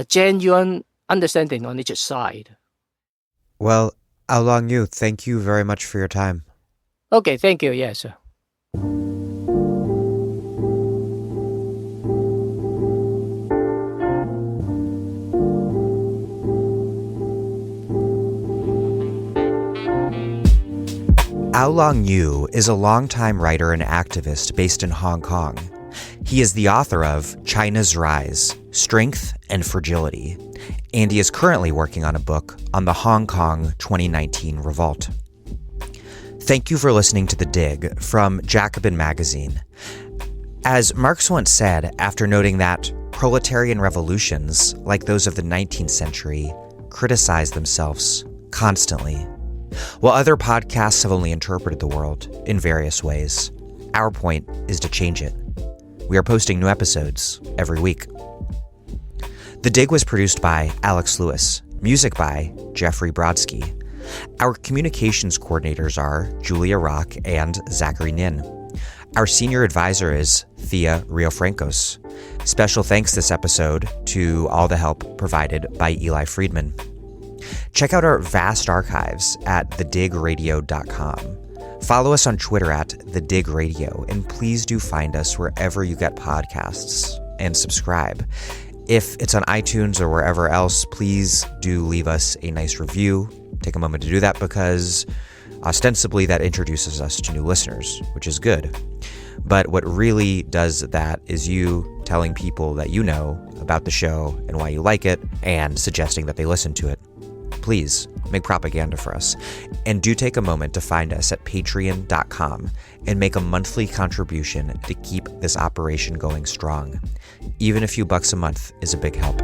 B: genuine understanding on each side.
A: Well, Au Loong Yu, thank you very much for your time.
B: Okay, thank you. Yes.
A: Au Loong Yu is a longtime writer and activist based in Hong Kong. He is the author of China's Rise, Strength and Fragility, and he is currently working on a book on the Hong Kong 2019 revolt. Thank you for listening to The Dig from Jacobin Magazine. As Marx once said, after noting that proletarian revolutions, like those of the 19th century, criticize themselves constantly. While other podcasts have only interpreted the world in various ways, our point is to change it. We are posting new episodes every week. The Dig was produced by Alex Lewis, music by Jeffrey Brodsky. Our communications coordinators are Julia Rock and Zachary Nin. Our senior advisor is Thea Riofrancos. Special thanks this episode to all the help provided by Eli Friedman. Check out our vast archives at thedigradio.com. Follow us on Twitter at thedigradio, and please do find us wherever you get podcasts and subscribe. If it's on iTunes or wherever else, please do leave us a nice review. Take a moment to do that because ostensibly that introduces us to new listeners, which is good. But what really does that is you telling people that you know about the show and why you like it and suggesting that they listen to it. Please make propaganda for us. And do take a moment to find us at patreon.com and make a monthly contribution to keep this operation going strong. Even a few bucks a month is a big help.